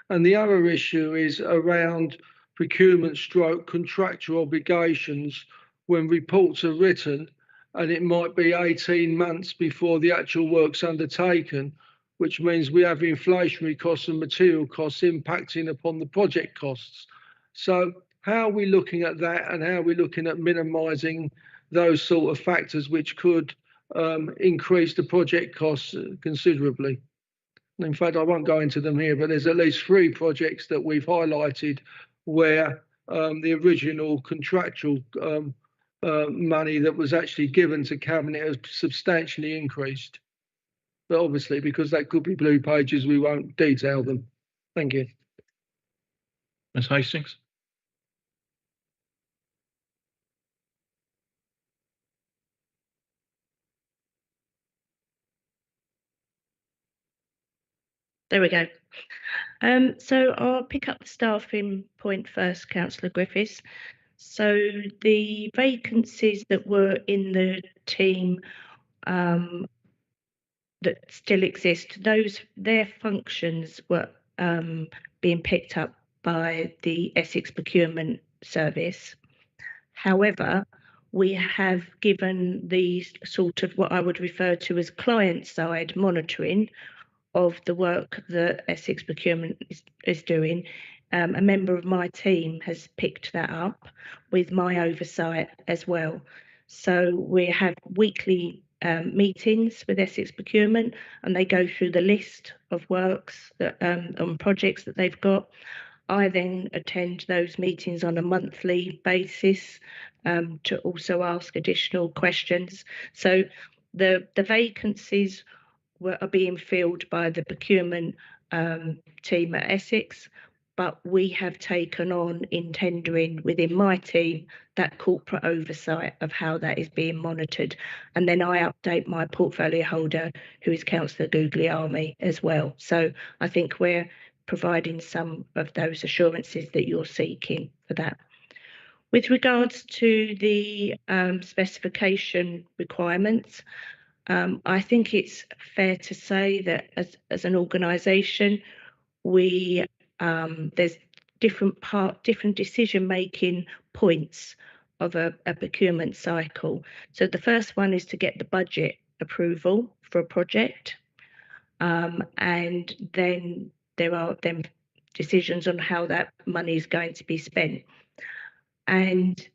And the other issue is around procurement / contractual obligations when reports are written, and it might be 18 months before the actual work's undertaken, which means we have inflationary costs and material costs impacting upon the project costs. So how are we looking at that, and how are we looking at minimising those sort of factors which could increase the project costs considerably? In fact, I won't go into them here, but there's at least 3 projects that we've highlighted where the original contractual money that was actually given to Cabinet has substantially increased. But obviously, because that could be blue pages, we won't detail them. Thank you. Ms Hastings. There we go. So I'll pick up the staffing point first, Councillor Griffiths. So the vacancies that were in the team that still exist, their functions were being picked up by the Essex Procurement Service. However, we have given the sort of what I would refer to as client-side monitoring of the work that Essex Procurement is doing. A member of my team has picked that up with my oversight as well. So we have weekly meetings with Essex Procurement, and they go through the list of works that on projects that they've got. I then attend those meetings on a monthly basis to also ask additional questions. So the vacancies are being filled by the procurement team at Essex, but we have taken on in tendering within my team that corporate oversight of how that is being monitored. And then I update my portfolio holder, who is Councillor Guglielmi, as well. So I think we're providing some of those assurances that you're seeking for that. With regards to the specification requirements, I think it's fair to say that as an organisation, there's different decision-making points of a procurement cycle. So the first one is to get the budget approval for a project, and then there are decisions on how that money is going to be spent. And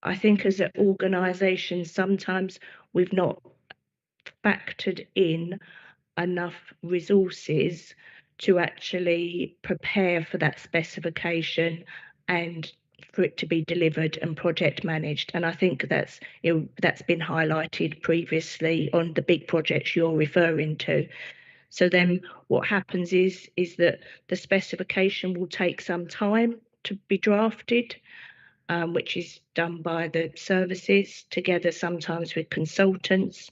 I think as an organisation, sometimes we've not factored in enough resources to actually prepare for that specification and for it to be delivered and project managed. And I think that's been highlighted previously on the big projects you're referring to. So then what happens is that the specification will take some time to be drafted, which is done by the services together, sometimes with consultants.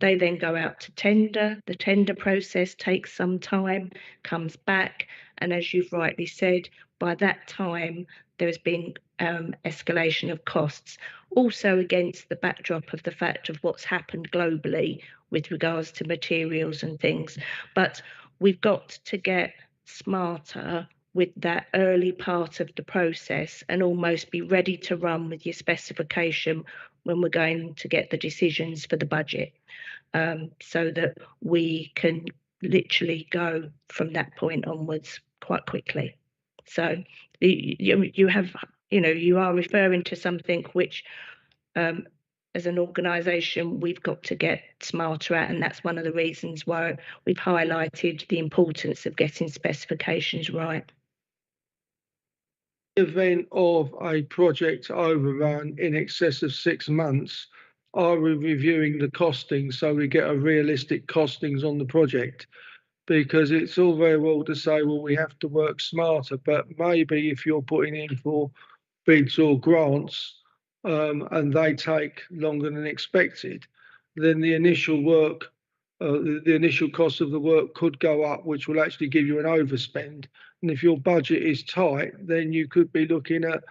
They then go out to tender. The tender process takes some time, comes back, and as you've rightly said, by that time there has been escalation of costs, also against the backdrop of the fact of what's happened globally with regards to materials and things. But we've got to get smarter with that early part of the process and almost be ready to run with your specification when we're going to get the decisions for the budget, so that we can literally go from that point onwards quite quickly. So you are referring to something which, as an organisation, we've got to get smarter at, and that's one of the reasons why we've highlighted the importance of getting specifications right. Event of a project overrun in excess of 6 months, are we reviewing the costings so we get a realistic costings on the project? Because it's all very well to say, well, we have to work smarter, but maybe if you're putting in for bids or grants and they take longer than expected, then the initial work, the initial cost of the work could go up, which will actually give you an overspend. And if your budget is tight, then you could be looking at,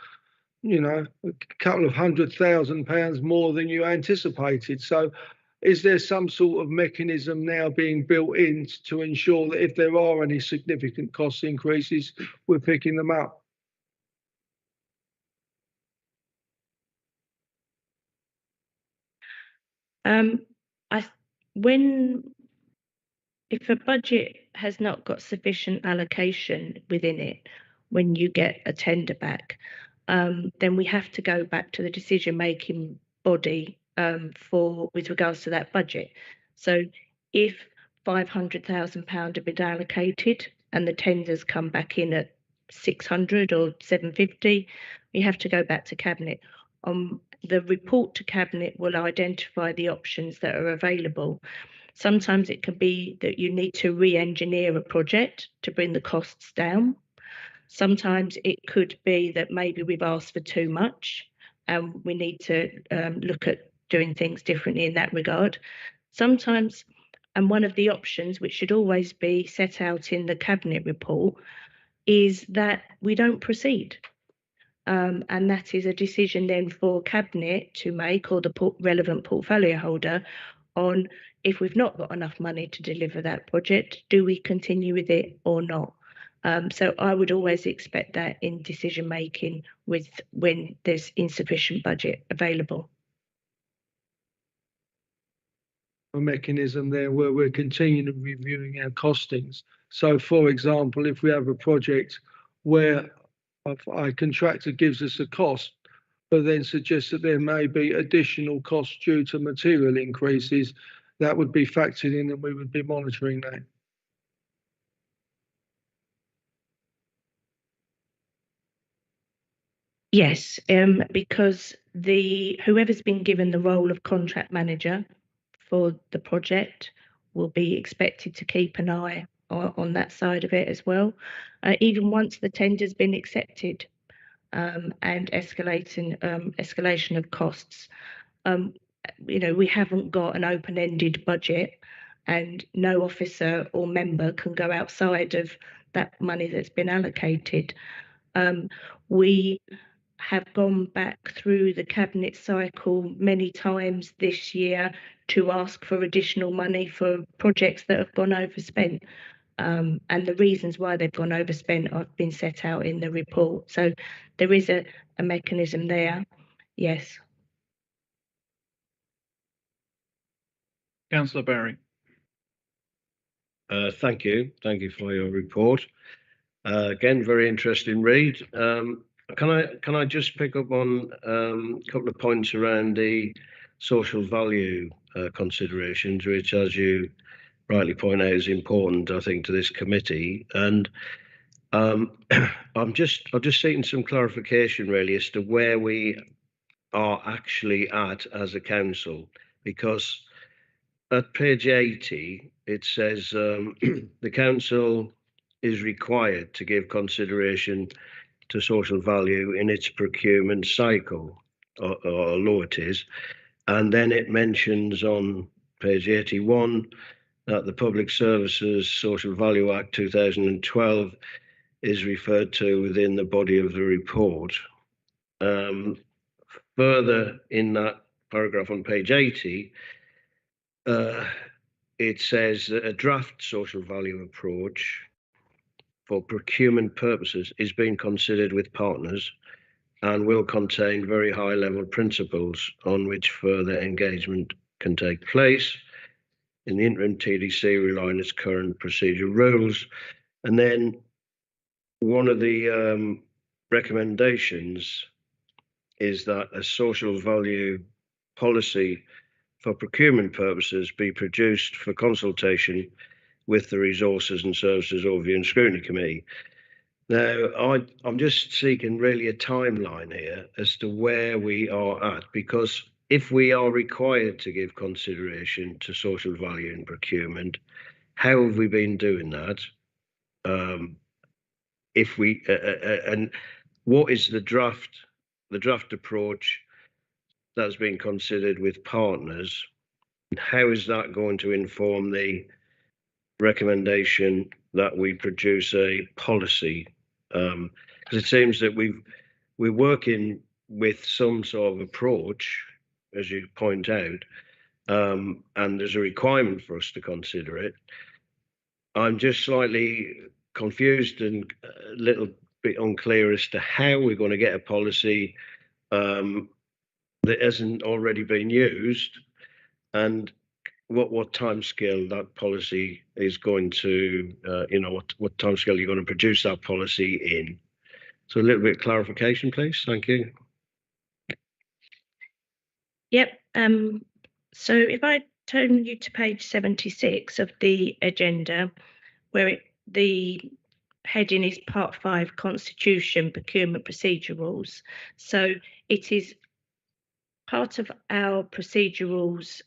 a couple of £100,000 more than you anticipated. So is there some sort of mechanism now being built in to ensure that if there are any significant cost increases, we're picking them up? If a budget has not got sufficient allocation within it, when you get a tender back, then we have to go back to the decision-making body with regards to that budget. So if £500,000 had been allocated and the tenders come back in at 600 or 750, we have to go back to Cabinet. The report to Cabinet will identify the options that are available. Sometimes it can be that you need to re-engineer a project to bring the costs down. Sometimes it could be that maybe we've asked for too much and we need to look at doing things differently in that regard. Sometimes, and one of the options which should always be set out in the Cabinet report, is that we don't proceed. And that is a decision then for Cabinet to make, or the relevant portfolio holder, on if we've not got enough money to deliver that project, do we continue with it or not? So I would always expect that in decision making when there's insufficient budget available. A mechanism there where we're continually reviewing our costings. So for example, if we have a project where a contractor gives us a cost, but then suggests that there may be additional costs due to material increases, that would be factored in and we would be monitoring that. Yes, because whoever's been given the role of contract manager for the project will be expected to keep an eye on that side of it as well, even once the tender's been accepted, and escalation of costs. We haven't got an open-ended budget, and no officer or member can go outside of that money that's been allocated. We have gone back through the cabinet cycle many times this year to ask for additional money for projects that have gone overspent. And the reasons why they've gone overspent have been set out in the report. So there is a mechanism there, yes. Councillor Barry. Thank you. Thank you for your report. Again, very interesting read. Can I just pick up on a couple of points around the social value considerations, which, as you rightly point out, is important, I think, to this committee. And I'm just seeking some clarification, really, as to where we are actually at as a council, because at page 80 it says the council is required to give consideration to social value in its procurement cycle, or law it is, and then it mentions on page 81 that the Public Services Social Value Act 2012 is referred to within the body of the report. Further in that paragraph on page 80, it says that a draft social value approach for procurement purposes is being considered with partners and will contain very high level principles on which further engagement can take place. In the interim, TDC rely on its current procedure rules. And then one of the recommendations is that a social value policy for procurement purposes be produced for consultation with the Resources and Services Overview and Scrutiny Committee. Now, I'm just seeking really a timeline here as to where we are at, because if we are required to give consideration to social value in procurement, how have we been doing that? And what is the draft approach that's been considered with partners? And how is that going to inform the recommendation that we produce a policy? Because it seems that we're working with some sort of approach, as you point out, and there's a requirement for us to consider it. I'm just slightly confused and a little bit unclear as to how we're going to get a policy that hasn't already been used, and what time scale that policy is going to, what time scale you're going to produce that policy in. So a little bit of clarification, please. Thank you. Yep. So if I turn you to page 76 of the agenda, where the heading is Part 5, Constitution, Procurement Procedure Rules. So it is part of our procedure rules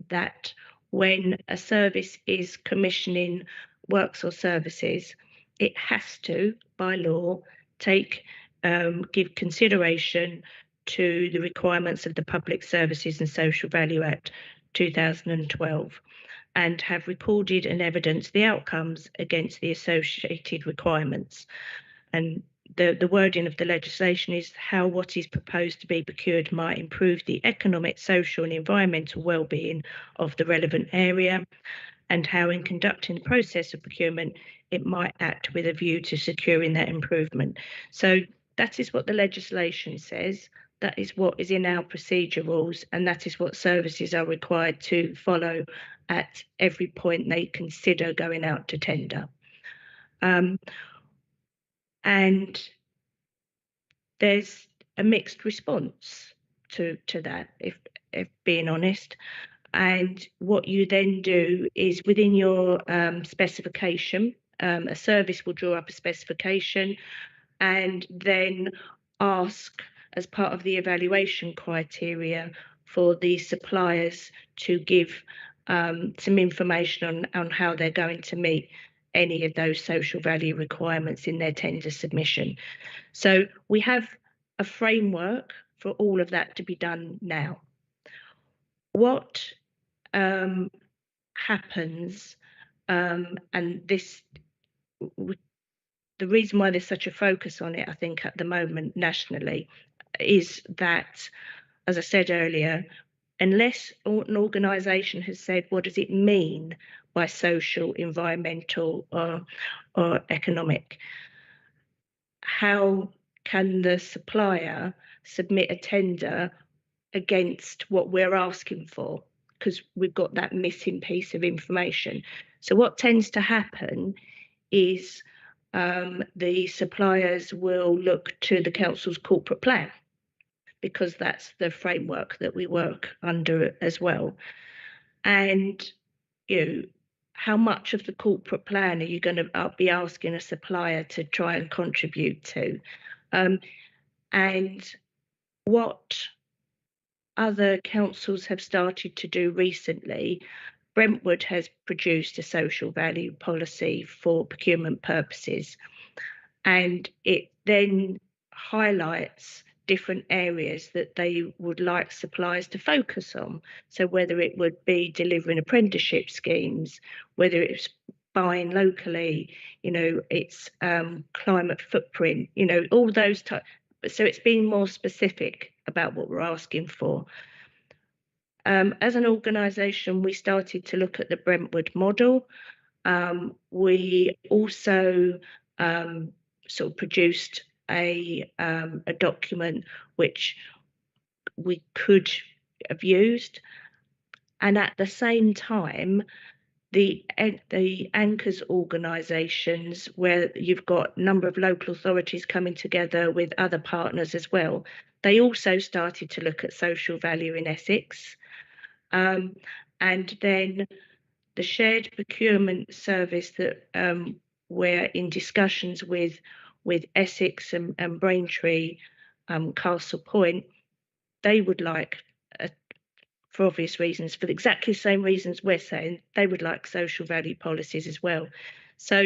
that when a service is commissioning works or services, it has to, by law, give consideration to the requirements of the Public Services and Social Value Act 2012 and have recorded and evidenced the outcomes against the associated requirements. And the wording of the legislation is how what is proposed to be procured might improve the economic, social and environmental well-being of the relevant area, and how in conducting the process of procurement it might act with a view to securing that improvement. So that is what the legislation says. That is what is in our procedure rules, and that is what services are required to follow at every point they consider going out to tender. And there's a mixed response to that, if being honest. And what you then do is within your specification, a service will draw up a specification and then ask, as part of the evaluation criteria, for the suppliers to give some information on how they're going to meet any of those social value requirements in their tender submission. So we have a framework for all of that to be done now. What happens, and this, the reason why there's such a focus on it, I think, at the moment nationally, is that, as I said earlier, unless an organisation has said what does it mean by social, environmental, or economic, how can the supplier submit a tender against what we're asking for? Because we've got that missing piece of information. So what tends to happen is the suppliers will look to the council's corporate plan, because that's the framework that we work under as well. And how much of the corporate plan are you going to be asking a supplier to try and contribute to? And what other councils have started to do recently, Brentwood has produced a social value policy for procurement purposes, and it then highlights different areas that they would like suppliers to focus on. So whether it would be delivering apprenticeship schemes, whether it's buying locally, it's climate footprint, all those types. So it's being more specific about what we're asking for. As an organisation, we started to look at the Brentwood model. We also sort of produced a document which we could have used, and at the same time, the anchors organisations, where you've got a number of local authorities coming together with other partners as well, they also started to look at social value in Essex. And then the shared procurement service that we're in discussions with Essex and Braintree, Castle Point, they would like, for obvious reasons, for exactly the same reasons we're saying, they would like social value policies as well. So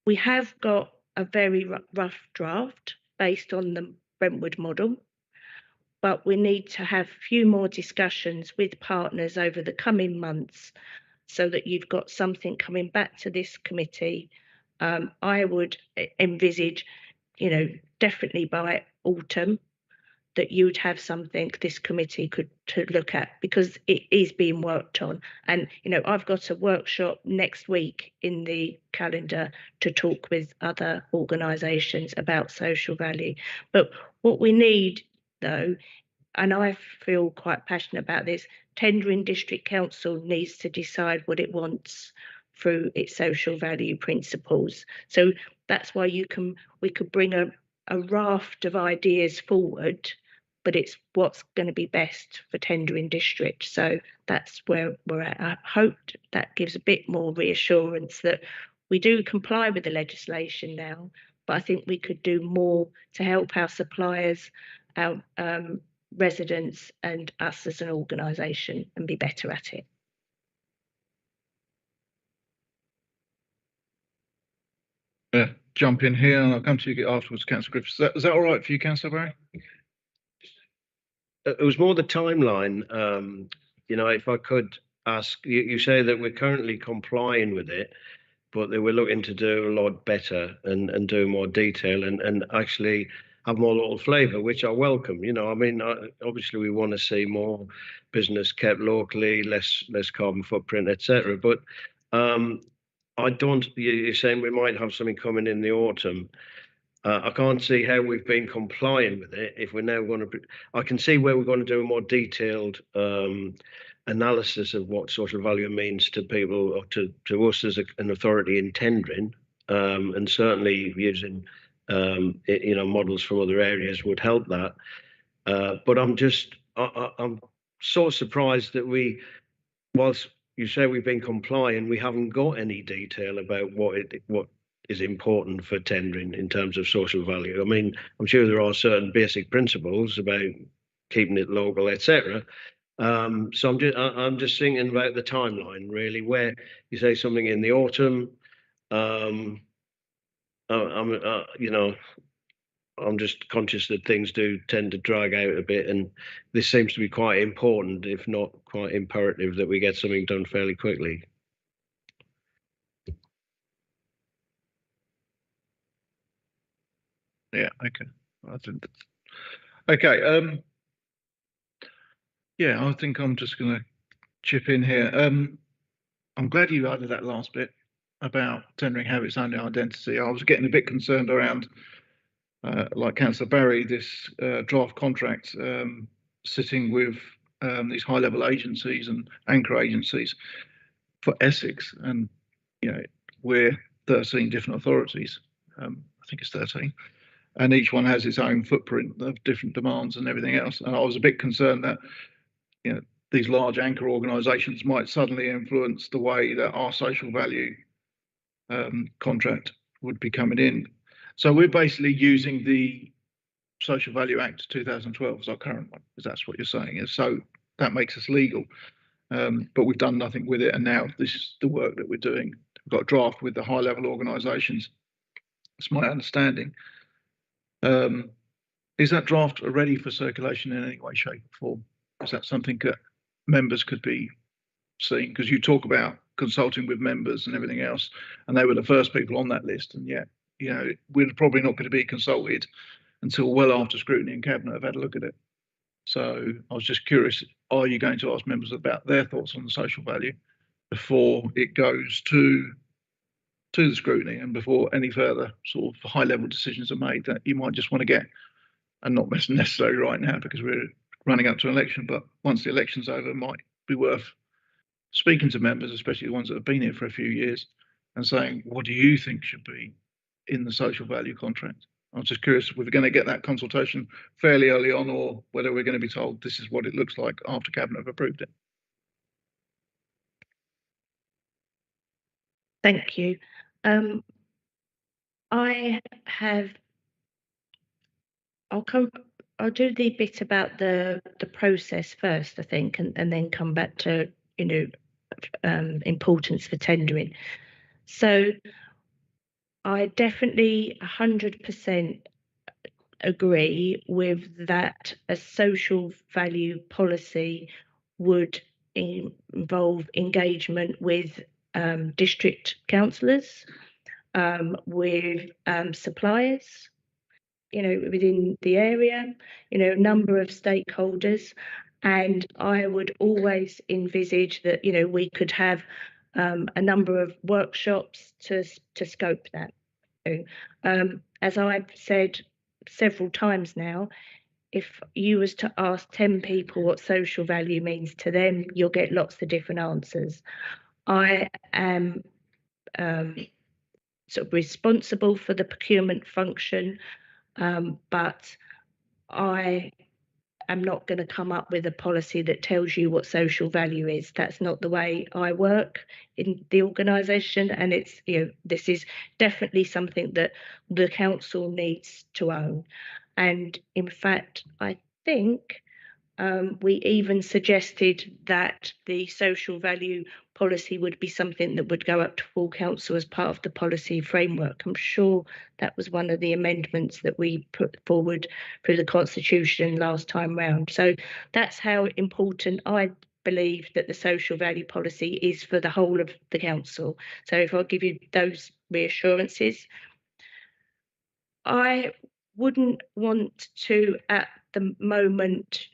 we have got a very rough draft based on the Brentwood model, but we need to have a few more discussions with partners over the coming months so that you've got something coming back to this committee. I would envisage, definitely by autumn, that you would have something this committee could to look at, because it is being worked on. And I've got a workshop next week in the calendar to talk with other organisations about social value. But what we need, though, and I feel quite passionate about this, Tendring District Council needs to decide what it wants through its social value principles. So that's why we could bring a raft of ideas forward, but it's what's going to be best for Tendring District. So that's where we're at. I hope that gives a bit more reassurance that we do comply with the legislation now, but I think we could do more to help our suppliers, our residents and us as an organisation, and be better at it. Yeah, jump in here and I'll come to you afterwards, Councillor Griffiths. Is that all right for you, Councillor Barry? It was more the timeline. If I could ask, you say that we're currently complying with it, but that we're looking to do a lot better and do more detail and actually have more local flavour, which I welcome. Obviously we want to see more business kept locally, less carbon footprint, etc. But I don't. You're saying we might have something coming in the autumn. I can't see how we've been complying with it if we're now going to. I can see where we're going to do a more detailed analysis of what social value means to people, or to us as an authority in tendering, and certainly using models from other areas would help that. But I'm so surprised that whilst you say we've been complying, we haven't got any detail about what is important for tendering in terms of social value. I mean, I'm sure there are certain basic principles about keeping it local, etc. So I'm just thinking about the timeline, really, where you say something in the autumn. You know, I'm just conscious that things do tend to drag out a bit, and this seems to be quite important, if not quite imperative, that we get something done fairly quickly. Yeah, okay. I think okay. Yeah, I think I'm just going to chip in here. I'm glad you added that last bit about tendering have its own identity. I was getting a bit concerned around, like Councillor Barry, this draft contract sitting with these high-level agencies and anchor agencies for Essex, and you know we're 13 different authorities. I think it's 13, and each one has its own footprint of different demands and everything else. And I was a bit concerned that these large anchor organisations might suddenly influence the way that our social value contract would be coming in. So we're basically using the Social Value Act 2012 as our current one, because that's what you're saying is. So that makes us legal, but we've done nothing with it. And now this is the work that we're doing. We've got a draft with the high-level organisations. That's my understanding. Is that draft ready for circulation in any way, shape, or form? Is that something that members could be seeing? Because you talk about consulting with members and everything else, and they were the first people on that list, and yet we're probably not going to be consulted until well after Scrutiny and Cabinet have had a look at it. So I was just curious, are you going to ask members about their thoughts on the social value before it goes to the Scrutiny, and before any further sort of high level decisions are made that you might just want to get, and not necessarily right now because we're running up to an election, but once the election's over, it might be worth speaking to members, especially the ones that have been here for a few years, and saying, what do you think should be in the social value contract? I was just curious if we're going to get that consultation fairly early on, or whether we're going to be told this is what it looks like after Cabinet have approved it. Thank you. I'll do the bit about the process first, I think, and then come back to importance for tendering. So I definitely 100% agree with that. A social value policy would involve engagement with district councillors, with suppliers, within the area, a number of stakeholders. And I would always envisage that, we could have a number of workshops to scope that. As I've said several times now, if you was to ask 10 people what social value means to them, you'll get lots of different answers. I am sort of responsible for the procurement function, but I am not going to come up with a policy that tells you what social value is. That's not the way I work in the organisation, and it's this is definitely something that the council needs to own. And in fact, I think we even suggested that the social value policy would be something that would go up to full council as part of the policy framework. I'm sure that was one of the amendments that we put forward through the Constitution last time round. So that's how important I believe that the social value policy is for the whole of the council. So if I give you those reassurances, I wouldn't want to at the moment.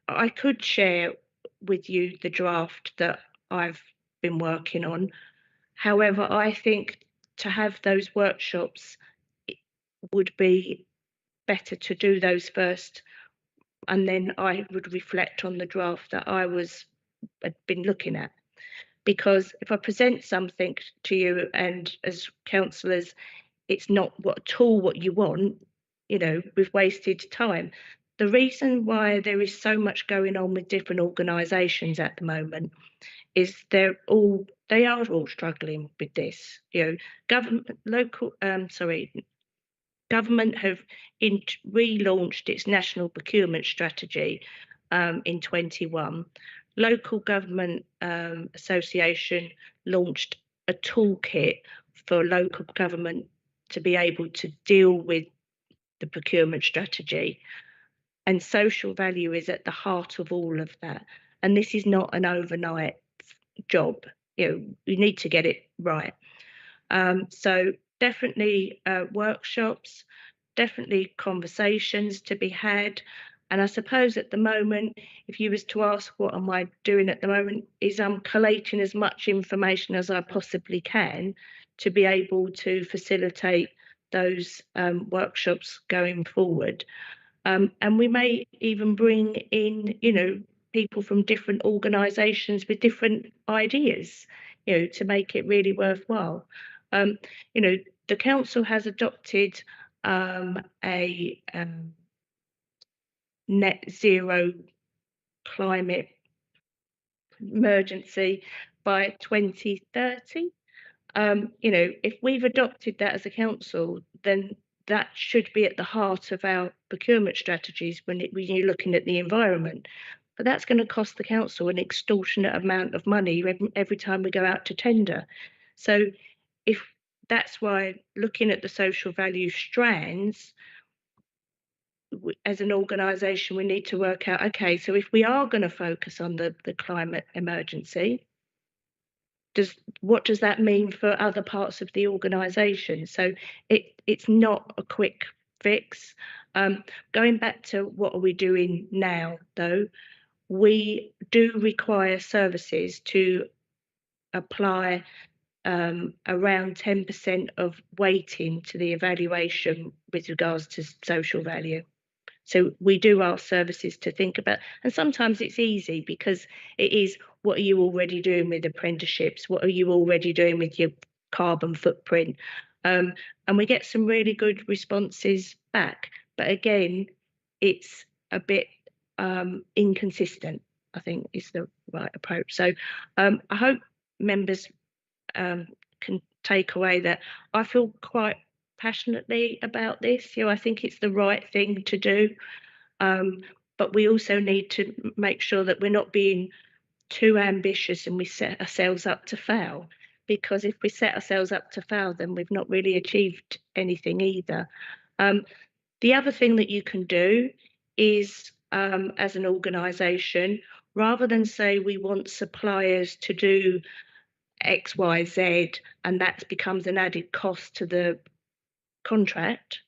I could share with you the draft that I've been working on. However, I think to have those workshops, it would be better to do those first, and then I would reflect on the draft that had been looking at. Because if I present something to you and as councillors, it's not at all what you want, we've wasted time. The reason why there is so much going on with different organisations at the moment is they are all struggling with this. Government have relaunched its national procurement strategy, in 21, Local Government Association launched a toolkit for local government to be able to deal with the procurement strategy. And social value is at the heart of all of that. And this is not an overnight job. You need to get it right. So definitely workshops, definitely conversations to be had. And I suppose at the moment, if you was to ask what am I doing at the moment, is I'm collating as much information as I possibly can to be able to facilitate those workshops going forward. And we may even bring in, people from different organisations with different ideas, to make it really worthwhile. The council has adopted a net zero climate emergency by 2030. If we've adopted that as a council, then that should be at the heart of our procurement strategies when you're looking at the environment. But that's going to cost the council an extortionate amount of money every time we go out to tender. So if that's why looking at the social value strands, as an organisation, we need to work out, okay, so if we are going to focus on the climate emergency, what does that mean for other parts of the organisation? So it's not a quick fix. Going back to what are we doing now, though, we do require services to apply around 10% of weighting to the evaluation with regards to social value. So we do ask services to think about, and sometimes it's easy because it is, what are you already doing with apprenticeships? What are you already doing with your carbon footprint? And we get some really good responses back. But again, it's a bit inconsistent, I think is the right approach. So I hope members can take away that I feel quite passionately about this. I think it's the right thing to do, but we also need to make sure that we're not being too ambitious and we set ourselves up to fail, because if we set ourselves up to fail, then we've not really achieved anything either. The other thing that you can do is, as an organisation, rather than say we want suppliers to do X, Y, Z, and that becomes an added cost to the contract,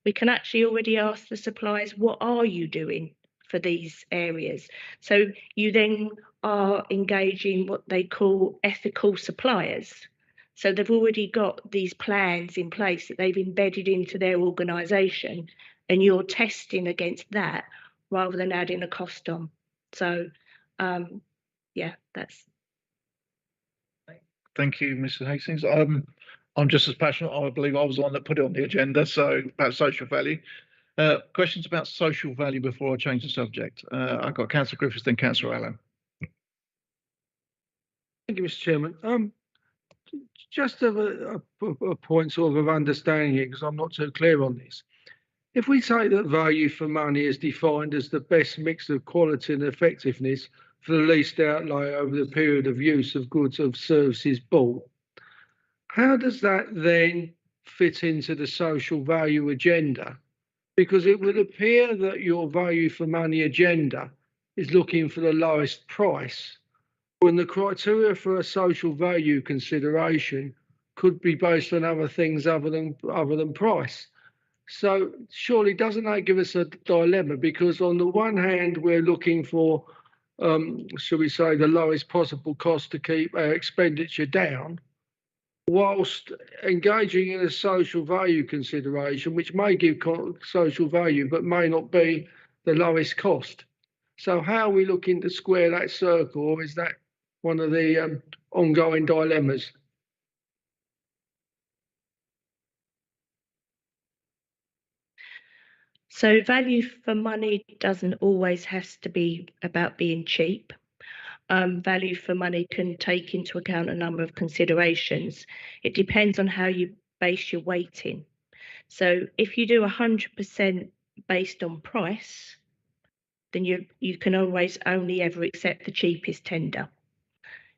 we can actually already ask the suppliers, what are you doing for these areas? So you then are engaging what they call ethical suppliers. So they've already got these plans in place that they've embedded into their organisation, and you're testing against that rather than adding a cost on. So yeah, that's. Thank you, Mr. Hastings. I'm just as passionate. I believe I was the one that put it on the agenda. So about social value. Questions about social value before I change the subject. I've got Councillor Griffiths, then Councillor Allen. Thank you, Mr. Chairman. Just a point sort of understanding it, because I'm not too clear on this. If we say that value for money is defined as the best mix of quality and effectiveness for the least outlay over the period of use of goods or services bought, how does that then fit into the social value agenda? Because it would appear that your value for money agenda is looking for the lowest price, when the criteria for a social value consideration could be based on other things other than price. So surely doesn't that give us a dilemma? Because on the one hand, we're looking for, shall we say, the lowest possible cost to keep our expenditure down, whilst engaging in a social value consideration, which may give social value, but may not be the lowest cost. So how are we looking to square that circle, or is that one of the ongoing dilemmas? So value for money doesn't always have to be about being cheap. Value for money can take into account a number of considerations. It depends on how you base your weighting. So if you do 100% based on price, then you can always only ever accept the cheapest tender.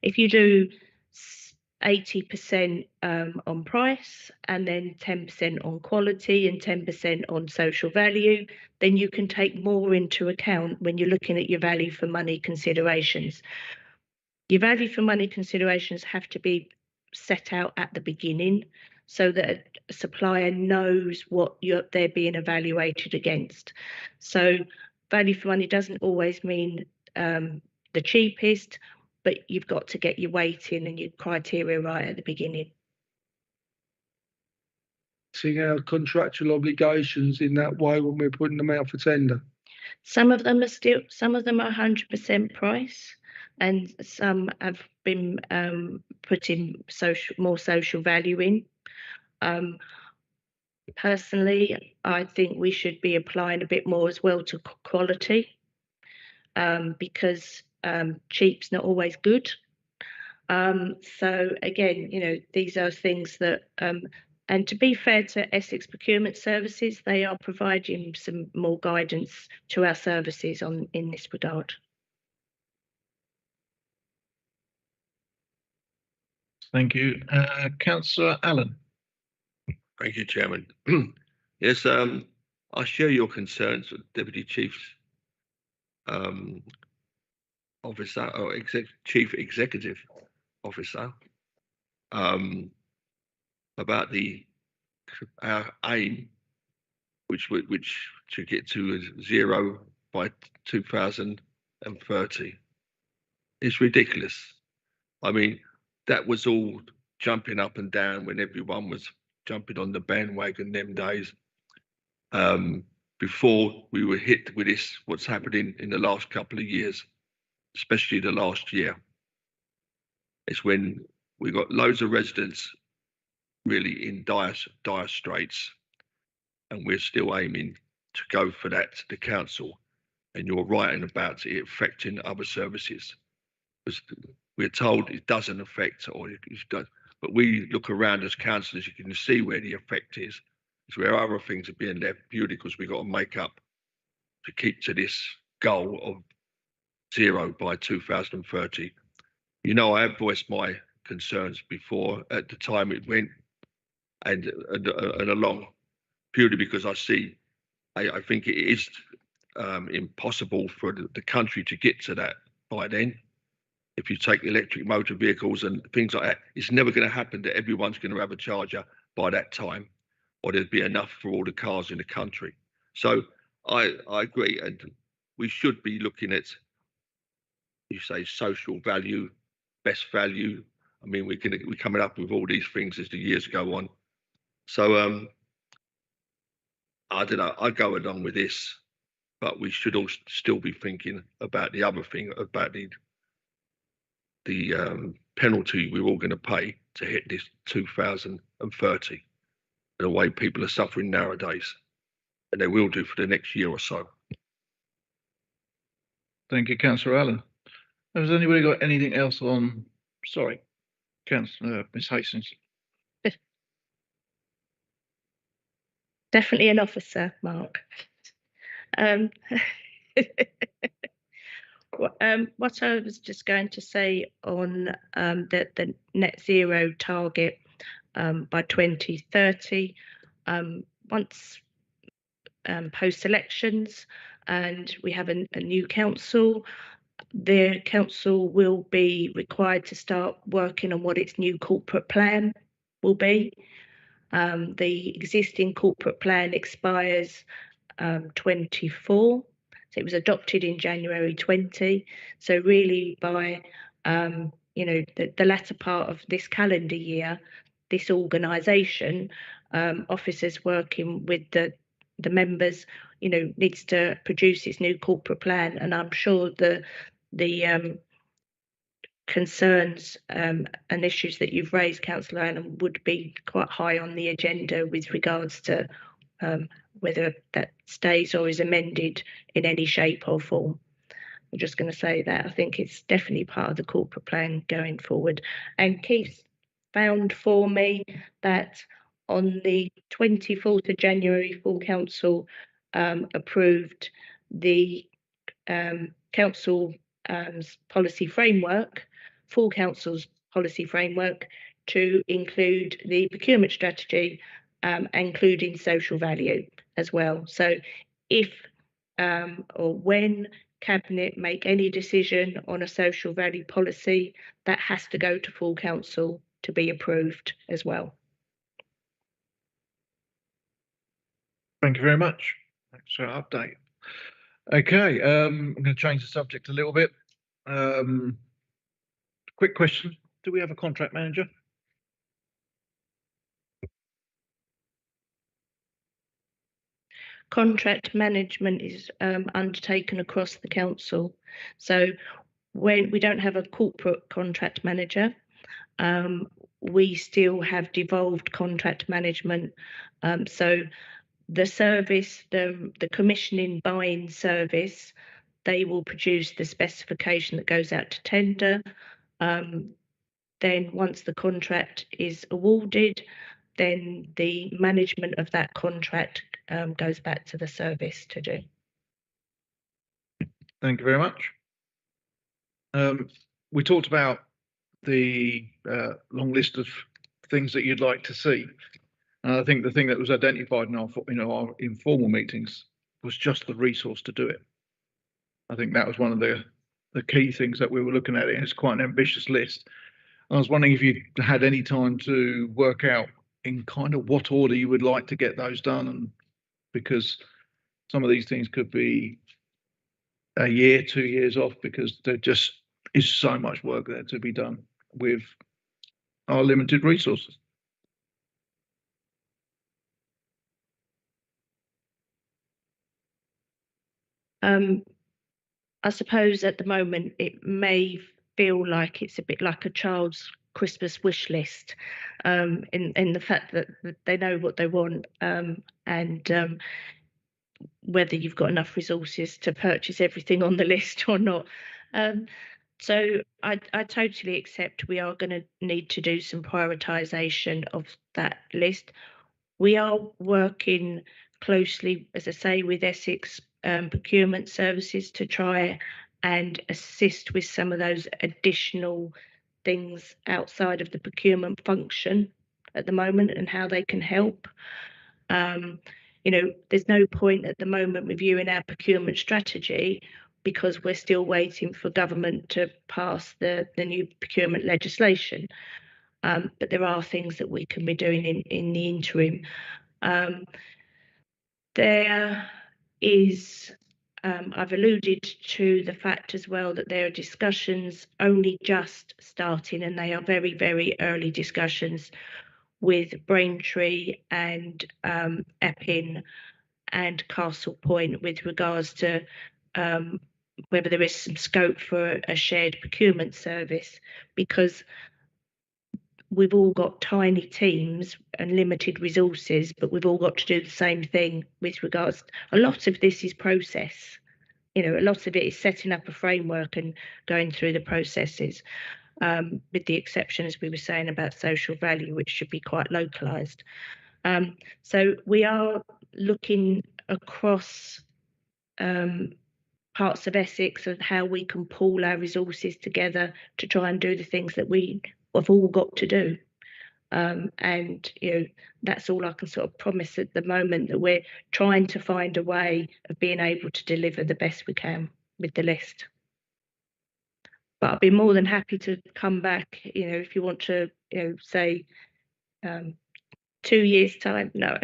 If you do 80% on price and then 10% on quality and 10% on social value, then you can take more into account when you're looking at your value for money considerations. Your value for money considerations have to be set out at the beginning so that a supplier knows what they're being evaluated against. So value for money doesn't always mean the cheapest, but you've got to get your weighting and your criteria right at the beginning. Seeing our contractual obligations in that way when we're putting them out for tender. Some of them are 100% price, and some have been putting more social value in. Personally, I think we should be applying a bit more as well to quality, because cheap's not always good. So again, these are things that, and to be fair to Essex Procurement Services, they are providing some more guidance to our services in this regard. Thank you. Councillor Allen. Thank you, Chairman. Yes, I share your concerns with Deputy Chief's officer or Chief Executive Officer about our aim, which to get to 0 by 2030. It's ridiculous. I mean, that was all jumping up and down when everyone was jumping on the bandwagon them days. Before we were hit with this, what's happening in the last couple of years, especially the last year. It's when we got loads of residents really in dire straits, and we're still aiming to go for that to the council. And you're writing about it affecting other services. We're told it doesn't affect, or it does, but we look around as councillors, you can see where the effect is. It's where other things are being left purely because we've got to make up to keep to this goal of 0 by 2030. I have voiced my concerns before at the time it went and along, purely because I think it is impossible for the country to get to that by then. If you take electric motor vehicles and things like that, it's never going to happen that everyone's going to have a charger by that time, or there'd be enough for all the cars in the country. So I agree, and we should be looking at, you say, social value, best value. I mean, we're coming up with all these things as the years go on. So I don't know, I go along with this, but we should all still be thinking about the other thing, about the penalty we're all going to pay to hit this 2030, the way people are suffering nowadays, and they will do for the next year or so. Thank you, Councillor Allen. Has anybody got anything else on? Sorry, Councillor Ms Hastings. Definitely an officer, Mark. What I was just going to say on the net zero target by 2030, once post-elections and we have a new council, the council will be required to start working on what its new corporate plan will be. The existing corporate plan expires 24. So it was adopted in January 20. So really by the latter part of this calendar year, this organisation, officers working with the members, needs to produce its new corporate plan. And I'm sure the concerns and issues that you've raised, Councillor Allen, would be quite high on the agenda with regards to whether that stays or is amended in any shape or form. I'm just going to say that I think it's definitely part of the corporate plan going forward. And Keith found for me that on the 24th of January, full council approved the council policy framework, full council's policy framework, to include the procurement strategy, including social value as well. So if or when Cabinet make any decision on a social value policy, that has to go to full council to be approved as well. Thank you very much. Thanks for that update. Okay, I'm going to change the subject a little bit. Quick question. Do we have a contract manager? Contract management is undertaken across the council. So when we don't have a corporate contract manager, we still have devolved contract management. So the service, the commissioning buying service, they will produce the specification that goes out to tender. Then once the contract is awarded, then the management of that contract goes back to the service to do. Thank you very much. We talked about the long list of things that you'd like to see. And I think the thing that was identified in our informal meetings was just the resource to do it. I think that was one of the key things that we were looking at. It's quite an ambitious list. I was wondering if you had any time to work out in kind of what order you would like to get those done, and because some of these things could be a year, 2 years off, because there just is so much work there to be done with our limited resources. I suppose at the moment it may feel like it's a bit like a child's Christmas wish list, in the fact that they know what they want, and whether you've got enough resources to purchase everything on the list or not. So I totally accept we are going to need to do some prioritisation of that list. We are working closely, as I say, with Essex procurement services to try and assist with some of those additional things outside of the procurement function at the moment and how they can help. There's no point at the moment reviewing our procurement strategy because we're still waiting for government to pass the new procurement legislation. But there are things that we can be doing in the interim. There is, I've alluded to the fact as well that there are discussions only just starting, and they are very, very early discussions with Braintree and Epping and Castle Point with regards to whether there is some scope for a shared procurement service, because we've all got tiny teams and limited resources, but we've all got to do the same thing with regards. A lot of this is process. A lot of it is setting up a framework and going through the processes, with the exception, as we were saying, about social value, which should be quite localised. So we are looking across parts of Essex and how we can pool our resources together to try and do the things that we have all got to do. And that's all I can sort of promise at the moment, that we're trying to find a way of being able to deliver the best we can with the list. But I'll be more than happy to come back, if you want to, say 2 years' time. No.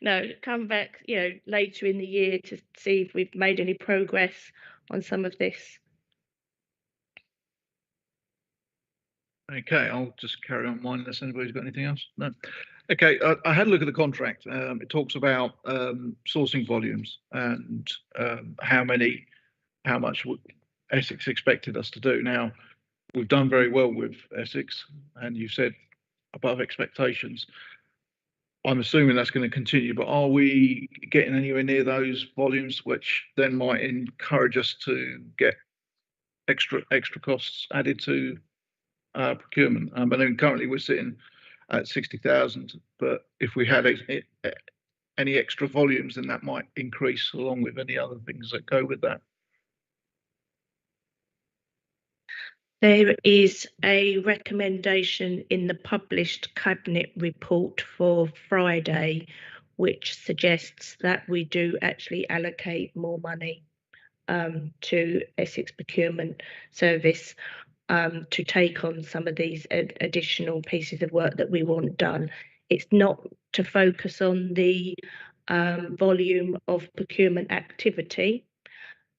No, come back, later in the year to see if we've made any progress on some of this. Okay, I'll just carry on mine unless anybody's got anything else. No. Okay, I had a look at the contract. It talks about sourcing volumes and how much Essex expected us to do. Now, we've done very well with Essex, and you said above expectations. I'm assuming that's going to continue, but are we getting anywhere near those volumes, which then might encourage us to get extra costs added to procurement? But then currently we're sitting at 60,000, but if we had any extra volumes, then that might increase along with any other things that go with that. There is a recommendation in the published Cabinet report for Friday, which suggests that we do actually allocate more money to Essex Procurement Service to take on some of these additional pieces of work that we want done. It's not to focus on the volume of procurement activity,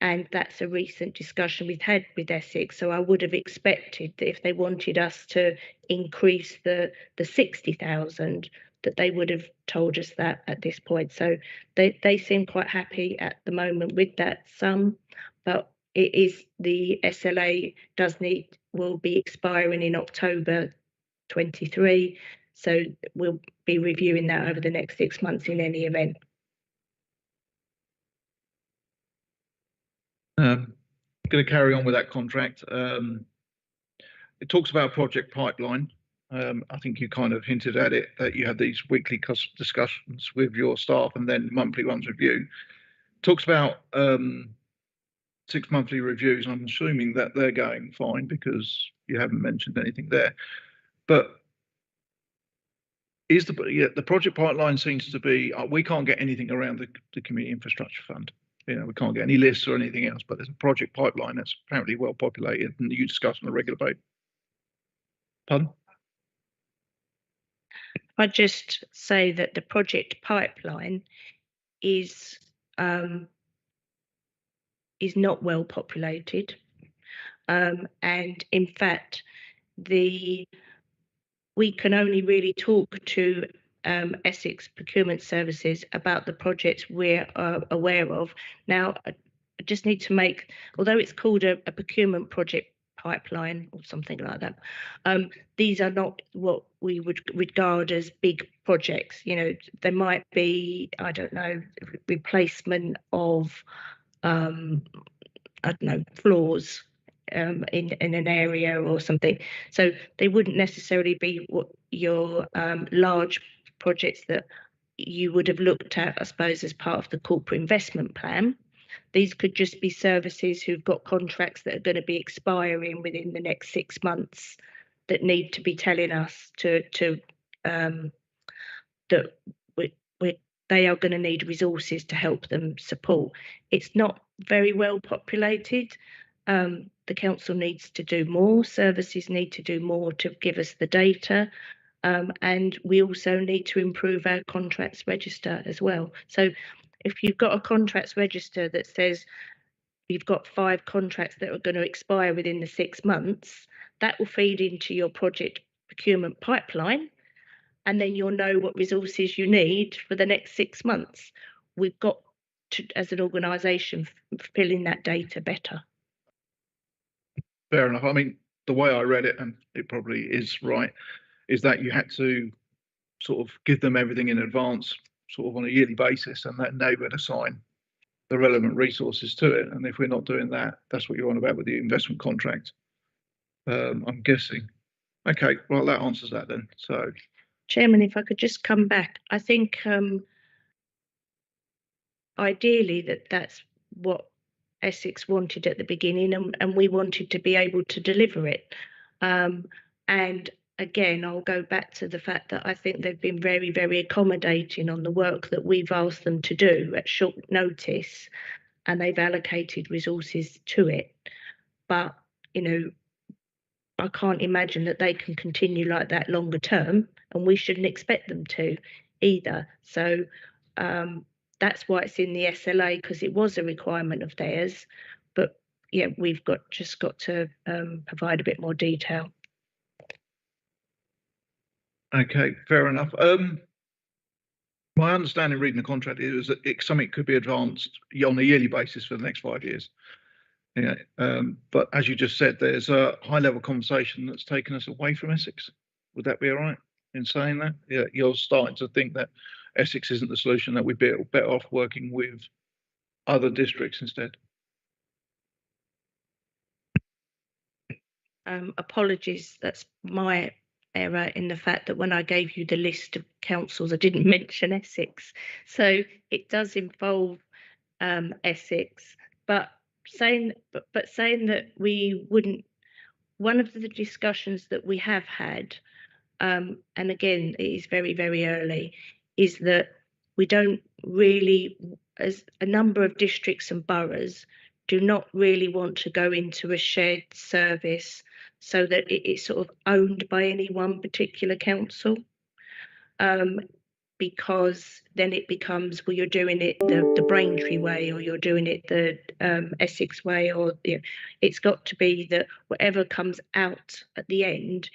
and that's a recent discussion we've had with Essex. So I would have expected that if they wanted us to increase the 60,000, that they would have told us that at this point. So they seem quite happy at the moment with that sum, but it is the SLA will be expiring in October 23. So we'll be reviewing that over the next 6 months in any event. I'm going to carry on with that contract. It talks about project pipeline. I think you kind of hinted at it, that you have these weekly discussions with your staff and then monthly ones review. Talks about 6 monthly reviews. I'm assuming that they're going fine because you haven't mentioned anything there. But is the project pipeline seems to be, we can't get anything around the Community Infrastructure Fund. We can't get any lists or anything else, but there's a project pipeline that's apparently well populated and you discuss on a regular basis. Pardon? I just say that the project pipeline is not well populated, and in fact, we can only really talk to Essex Procurement Services about the projects we're aware of. Now, I just need to make, although it's called a procurement project pipeline or something like that, these are not what we would regard as big projects. There might be, I don't know, replacement of, floors in an area or something. So they wouldn't necessarily be what your large projects that you would have looked at, I suppose, as part of the corporate investment plan. These could just be services who've got contracts that are going to be expiring within the next 6 months that need to be telling us that they are going to need resources to help them support. It's not very well populated. The council needs to do more, services need to do more to give us the data, and we also need to improve our contracts register as well. So if you've got a contracts register that says you've got 5 contracts that are going to expire within the 6 months, that will feed into your project procurement pipeline, and then you'll know what resources you need for the next 6 months. We've got to, as an organisation, fill in that data better. Fair enough. I mean, the way I read it, and it probably is right, is that you had to sort of give them everything in advance, sort of on a yearly basis, and then they would assign the relevant resources to it. And if we're not doing that, that's what you're on about with the investment contract, I'm guessing. Okay, well, that answers that then. So, Chairman, if I could just come back, I think ideally that's what Essex wanted at the beginning, and we wanted to be able to deliver it. And again, I'll go back to the fact that I think they've been very, very accommodating on the work that we've asked them to do at short notice, and they've allocated resources to it. But, I can't imagine that they can continue like that longer term, and we shouldn't expect them to either. So that's why it's in the SLA, because it was a requirement of theirs. But yeah, we've just got to provide a bit more detail. okay, fair enough. My understanding reading the contract is that something could be advanced on a yearly basis for the next 5 years. But as you just said, there's a high-level conversation that's taken us away from Essex. Would that be all right in saying that? Yeah, you're starting to think that Essex isn't the solution, that we'd be better off working with other districts instead. Apologies, that's my error in the fact that when I gave you the list of councils, I didn't mention Essex. So it does involve Essex, but saying that we wouldn't. One of the discussions that we have had, and again, it is very, very early, is that we don't really, as a number of districts and boroughs, do not really want to go into a shared service so that it's sort of owned by any one particular council. Because then it becomes, well, you're doing it the Braintree way, or you're doing it the Essex way, or it's got to be that whatever comes out at the end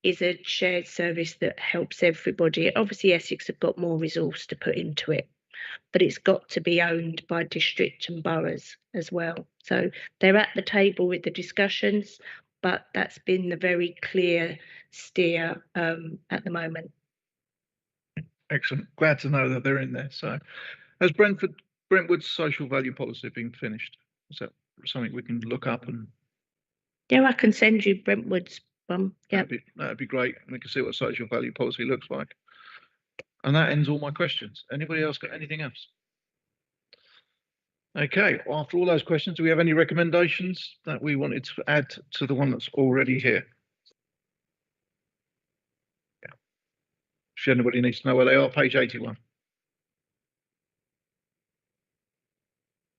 is a shared service that helps everybody. Obviously, Essex have got more resource to put into it, but it's got to be owned by district and boroughs as well. So they're at the table with the discussions, but that's been the very clear steer at the moment. Excellent. Glad to know that they're in there. So has Brentwood's social value policy been finished? Is that something we can look up? And yeah, I can send you Brentwood's one. Yeah, that'd be great. We can see what social value policy looks like. And that ends all my questions. Anybody else got anything else? Okay, after all those questions, do we have any recommendations that we wanted to add to the one that's already here? If anybody needs to know where they are, page 81.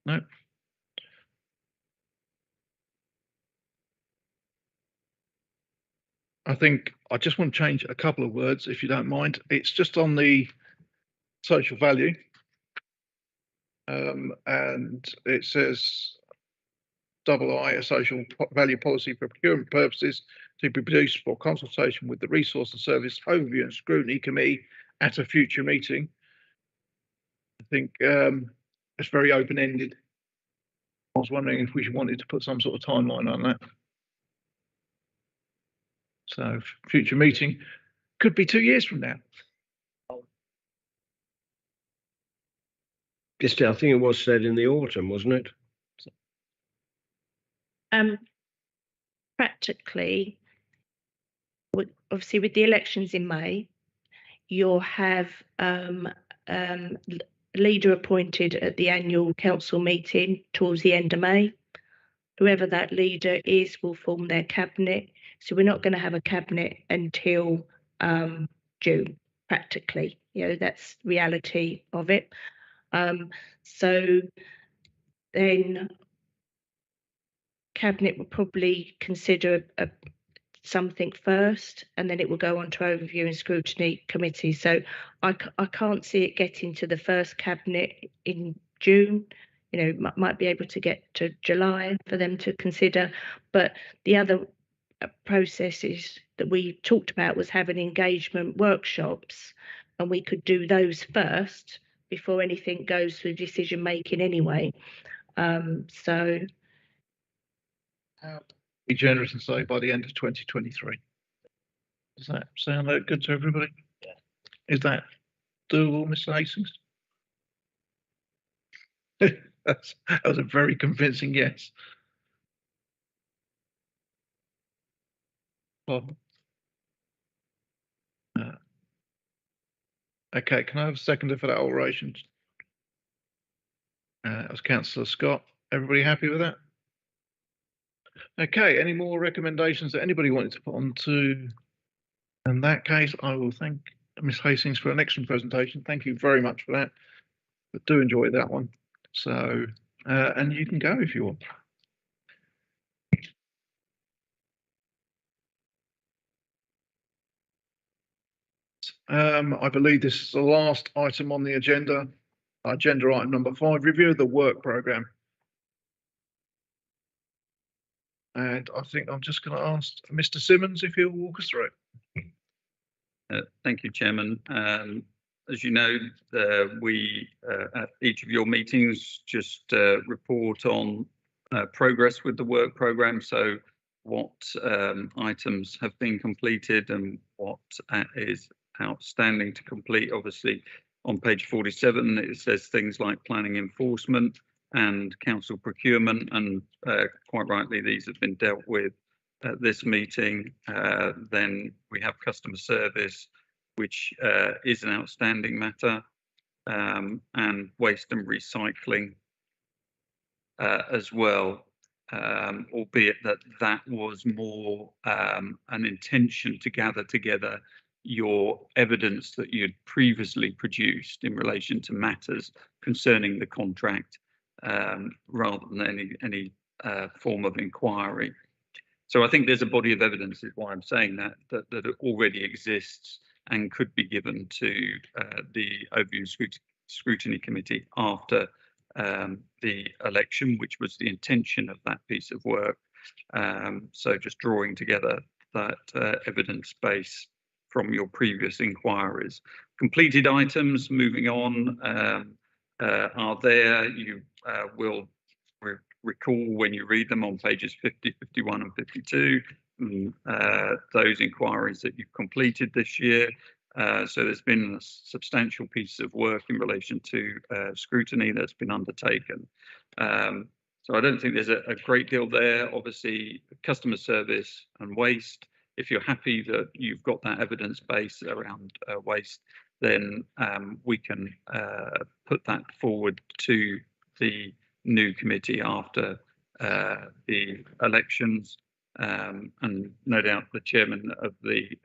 No. I think I just want to change a couple of words, if you don't mind. It's just on the social value. And it says II, a social value policy for procurement purposes to be produced for consultation with the Resource and Service Overview and Scrutiny Committee at a future meeting. I think it's very open-ended. I was wondering if we wanted to put some sort of timeline on that. So future meeting could be 2 years from now. Just, I think it was said in the autumn, wasn't it? Practically, obviously with the elections in May, you'll have leader appointed at the annual council meeting towards the end of May. Whoever that leader is will form their cabinet. So we're not going to have a cabinet until June, practically. You know, that's reality of it. So then cabinet will probably consider something first, and then it will go on to overview and scrutiny committee. So I can't see it getting to the first cabinet in June. You know, might be able to get to July for them to consider. But the other processes that we talked about was having engagement workshops, and we could do those first before anything goes through decision making anyway. So be generous and say by the end of 2023. Does that sound good to everybody? Yeah. Is that doable, Mr. Hastings? That was a very convincing yes. Well, okay, can I have a seconder for that alteration? That was Councillor Scott. Everybody happy with that? Okay, any more recommendations that anybody wanted to put on to? In that case, I will thank Ms. Hastings for an excellent presentation. Thank you very much for that. But do enjoy that one. So, and you can go if you want. I believe this is the last item on the agenda. Agenda item number 5, review of the work programme. And I think I'm just going to ask Mr. Simmons if he'll walk us through it. Thank you, Chairman. As you know, we at each of your meetings just report on progress with the work programme. So what items have been completed and what is outstanding to complete. Obviously, on page 47, it says things like planning enforcement and council procurement, and quite rightly, these have been dealt with at this meeting. Then we have customer service, which is an outstanding matter, and waste and recycling as well, albeit that was more an intention to gather together your evidence that you'd previously produced in relation to matters concerning the contract, rather than any form of inquiry. So I think there's a body of evidence, is why I'm saying that already exists and could be given to the Overview Scrutiny Committee after the election, which was the intention of that piece of work. So just drawing together that evidence base from your previous inquiries. Completed items, moving on, are there. You will recall when you read them on pages 50, 51 and 52, those inquiries that you've completed this year. So there's been a substantial piece of work in relation to scrutiny that's been undertaken. So I don't think there's a great deal there. Obviously, customer service and waste, if you're happy that you've got that evidence base around waste, then we can put that forward to the new committee after the elections. And no doubt the chairman of the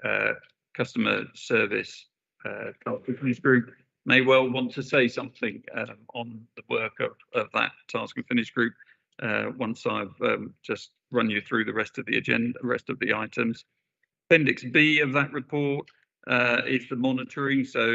customer service task and finish group may well want to say something on the work of that task and finish group once I've just run you through the rest of the agenda, rest of the items. Appendix B of that report is the monitoring. So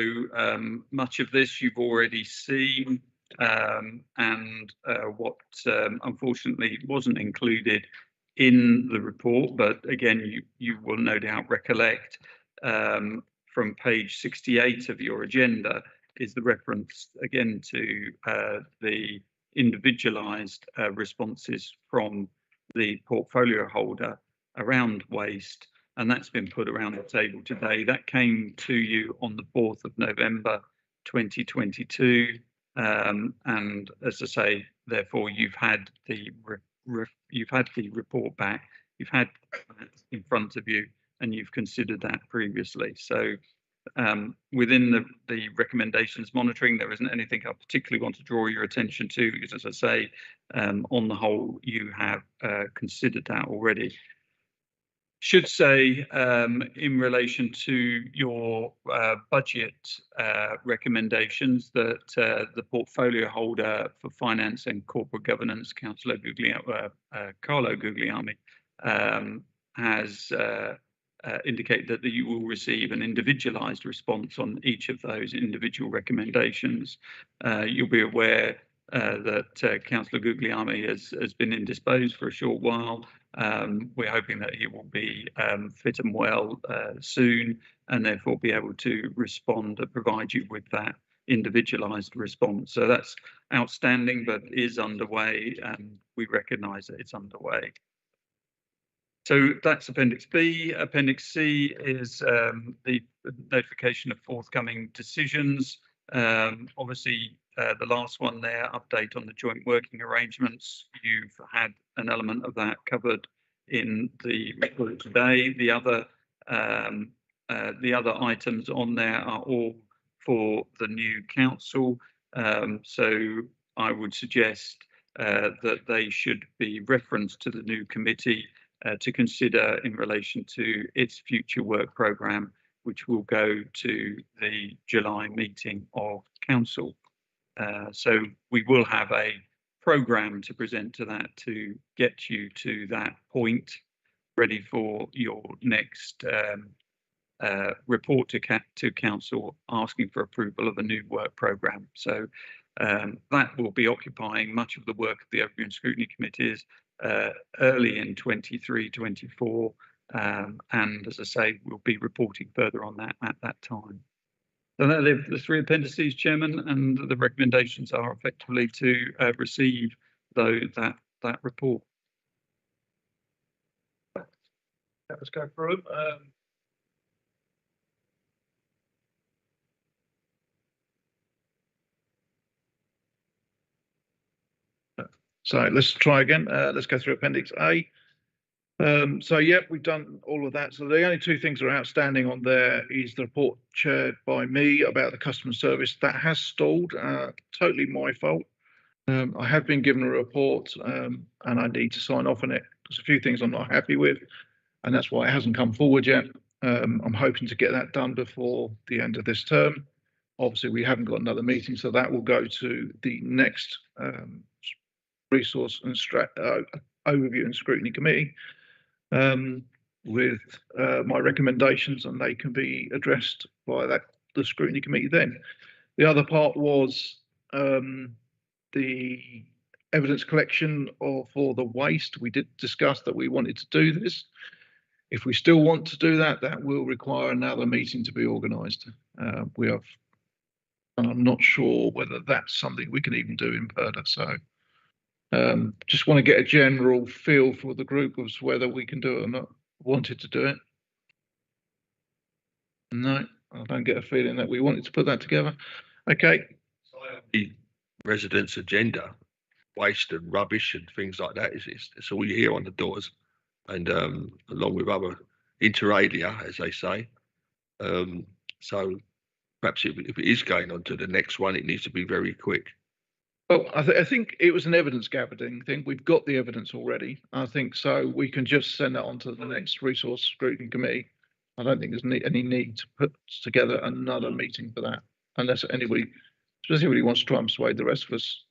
much of this you've already seen, and what unfortunately wasn't included in the report, but again, you will no doubt recollect from page 68 of your agenda is the reference again to the individualised responses from the portfolio holder around waste, and that's been put around the table today. That came to you on the 4th of November 2022, and as I say, therefore you've had the report back, you've had that in front of you, and you've considered that previously. So within the recommendations monitoring, there isn't anything I particularly want to draw your attention to, because as I say, on the whole, you have considered that already. Should say in relation to your budget recommendations that the portfolio holder for finance and corporate governance, Councillor Carlo Guglielmi, has indicated that you will receive an individualised response on each of those individual recommendations. You'll be aware that Councillor Guglielmi has been indisposed for a short while. We're hoping that he will be fit and well soon, and therefore be able to respond and provide you with that individualised response. So that's outstanding, but is underway, and we recognise that it's underway. So that's Appendix B. Appendix C is the notification of forthcoming decisions. Obviously, the last one there, update on the joint working arrangements. You've had an element of that covered in the report today. The other items on there are all for the new council. So I would suggest that they should be referenced to the new committee to consider in relation to its future work programme, which will go to the July meeting of council. So we will have a programme to present to that to get you to that point, ready for your next report to council asking for approval of a new work programme. So that will be occupying much of the work of the Overview and Scrutiny Committees early in 23-24, and as I say, we'll be reporting further on that at that time. So that are the three appendices, Chairman, and the recommendations are effectively to receive that report. Let's go through them. So let's try again. Let's go through Appendix A. So yeah, we've done all of that. So the only two things that are outstanding on there is the report chaired by me about the customer service. That has stalled, totally my fault. I have been given a report, and I need to sign off on it. There's a few things I'm not happy with, and that's why it hasn't come forward yet. I'm hoping to get that done before the end of this term. Obviously, we haven't got another meeting, so that will go to the next resource and overview and scrutiny committee with my recommendations, and they can be addressed by the scrutiny committee then. The other part was the evidence collection for the waste. We did discuss that we wanted to do this. If we still want to do that, that will require another meeting to be organised. And I'm not sure whether that's something we can even do in Perda. So just want to get a general feel for the group as whether we can do it or not. Wanted to do it. No, I don't get a feeling that we wanted to put that together. Okay. The residents' agenda, waste and rubbish and things like that, it's all you hear on the doors, and along with other inter alia, as they say. So perhaps if it is going on to the next one, it needs to be very quick. Well, I think it was an evidence gathering thing. We've got the evidence already. I think so. We can just send that on to the next resource scrutiny committee. I don't think there's any need to put together another meeting for that, unless anybody, especially wants to try and persuade the rest of us.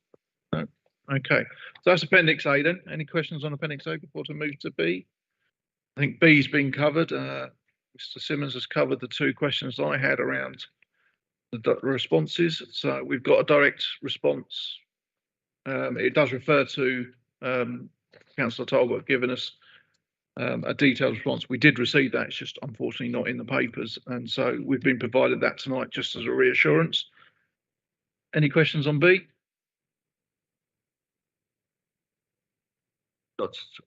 No. Okay, so that's Appendix A then. Any questions on Appendix A before we move to B? I think B's been covered. Mr. Simmons has covered the two questions I had around the responses. So we've got a direct response. It does refer to Councillor Talbot giving us a detailed response. We did receive that. It's just unfortunately not in the papers, and so we've been provided that tonight just as a reassurance. Any questions on B?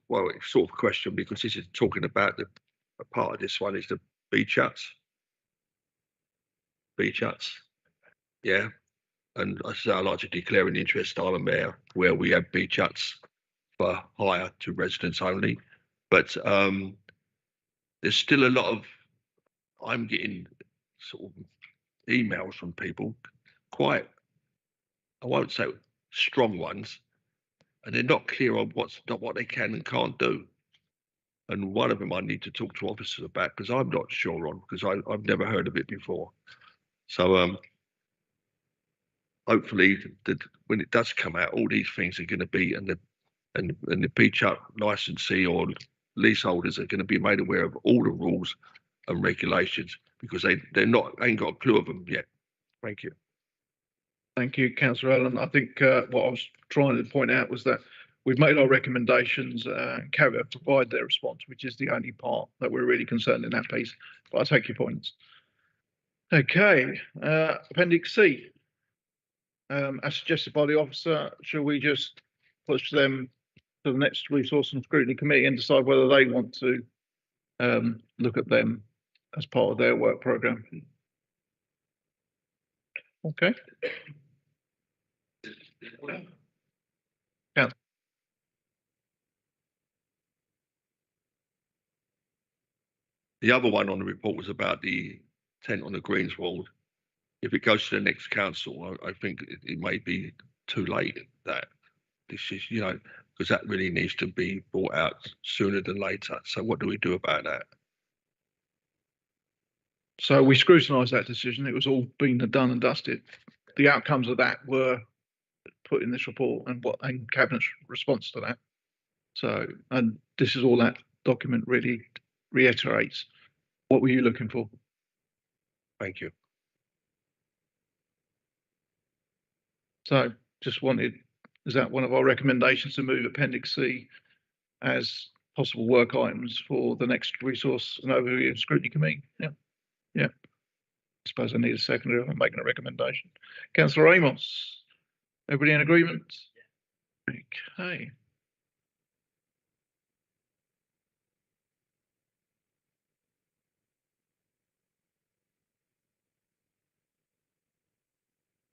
Well, it's sort of a question because this is talking about a part of this one is the beach huts. Beach huts, yeah. And I say I like to declare an interest I'm a mayor where we have beach huts for hire to residents only. But there's still a lot of, I'm getting sort of emails from people, quite, I won't say strong ones, and they're not clear on what they can and can't do. And one of them I need to talk to officers about because I'm not sure on, because I've never heard of it before. So hopefully when it does come out, all these things are going to be, and the beach hut licensee or leaseholders are going to be made aware of all the rules and regulations because they ain't got a clue of them yet. Thank you. Thank you, Councillor Allen. I think what I was trying to point out was that we've made our recommendations and CAVIT have provided their response, which is the only part that we're really concerned in that piece. But I take your points. Okay, Appendix C. As suggested by the officer, shall we just push them to the next resource and scrutiny committee and decide whether they want to look at them as part of their work programme? Okay. Yeah. The other one on the report was about the tent on the Greenswald. If it goes to the next council, I think it may be too late that this is, because that really needs to be brought out sooner than later. So what do we do about that? So we scrutinised that decision. It was all been done and dusted. The outcomes of that were put in this report and Cabinet's response to that. So, and this is all that document really reiterates. What were you looking for? Thank you. So just wanted, is that one of our recommendations to move Appendix C as possible work items for the next resource and overview and scrutiny committee? Yeah. Yeah. I suppose I need a seconder if I'm making a recommendation. Councillor Amos, everybody in agreement? Okay.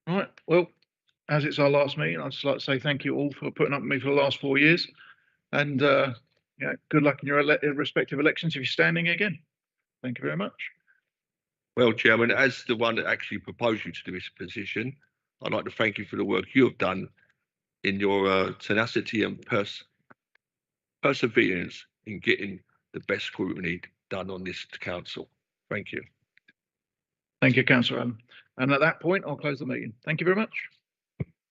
All right, well, as it's our last meeting, I'd just like to say thank you all for putting up with me for the last 4 years. And Yeah, good luck in your respective elections if you're standing again. Thank you very much. Well, Chairman, as the one that actually proposed you to this position, I'd like to thank you for the work you have done in your tenacity and perseverance in getting the best scrutiny done on this council. Thank you. Thank you, Councillor Allen. And at that point, I'll close the meeting. Thank you very much.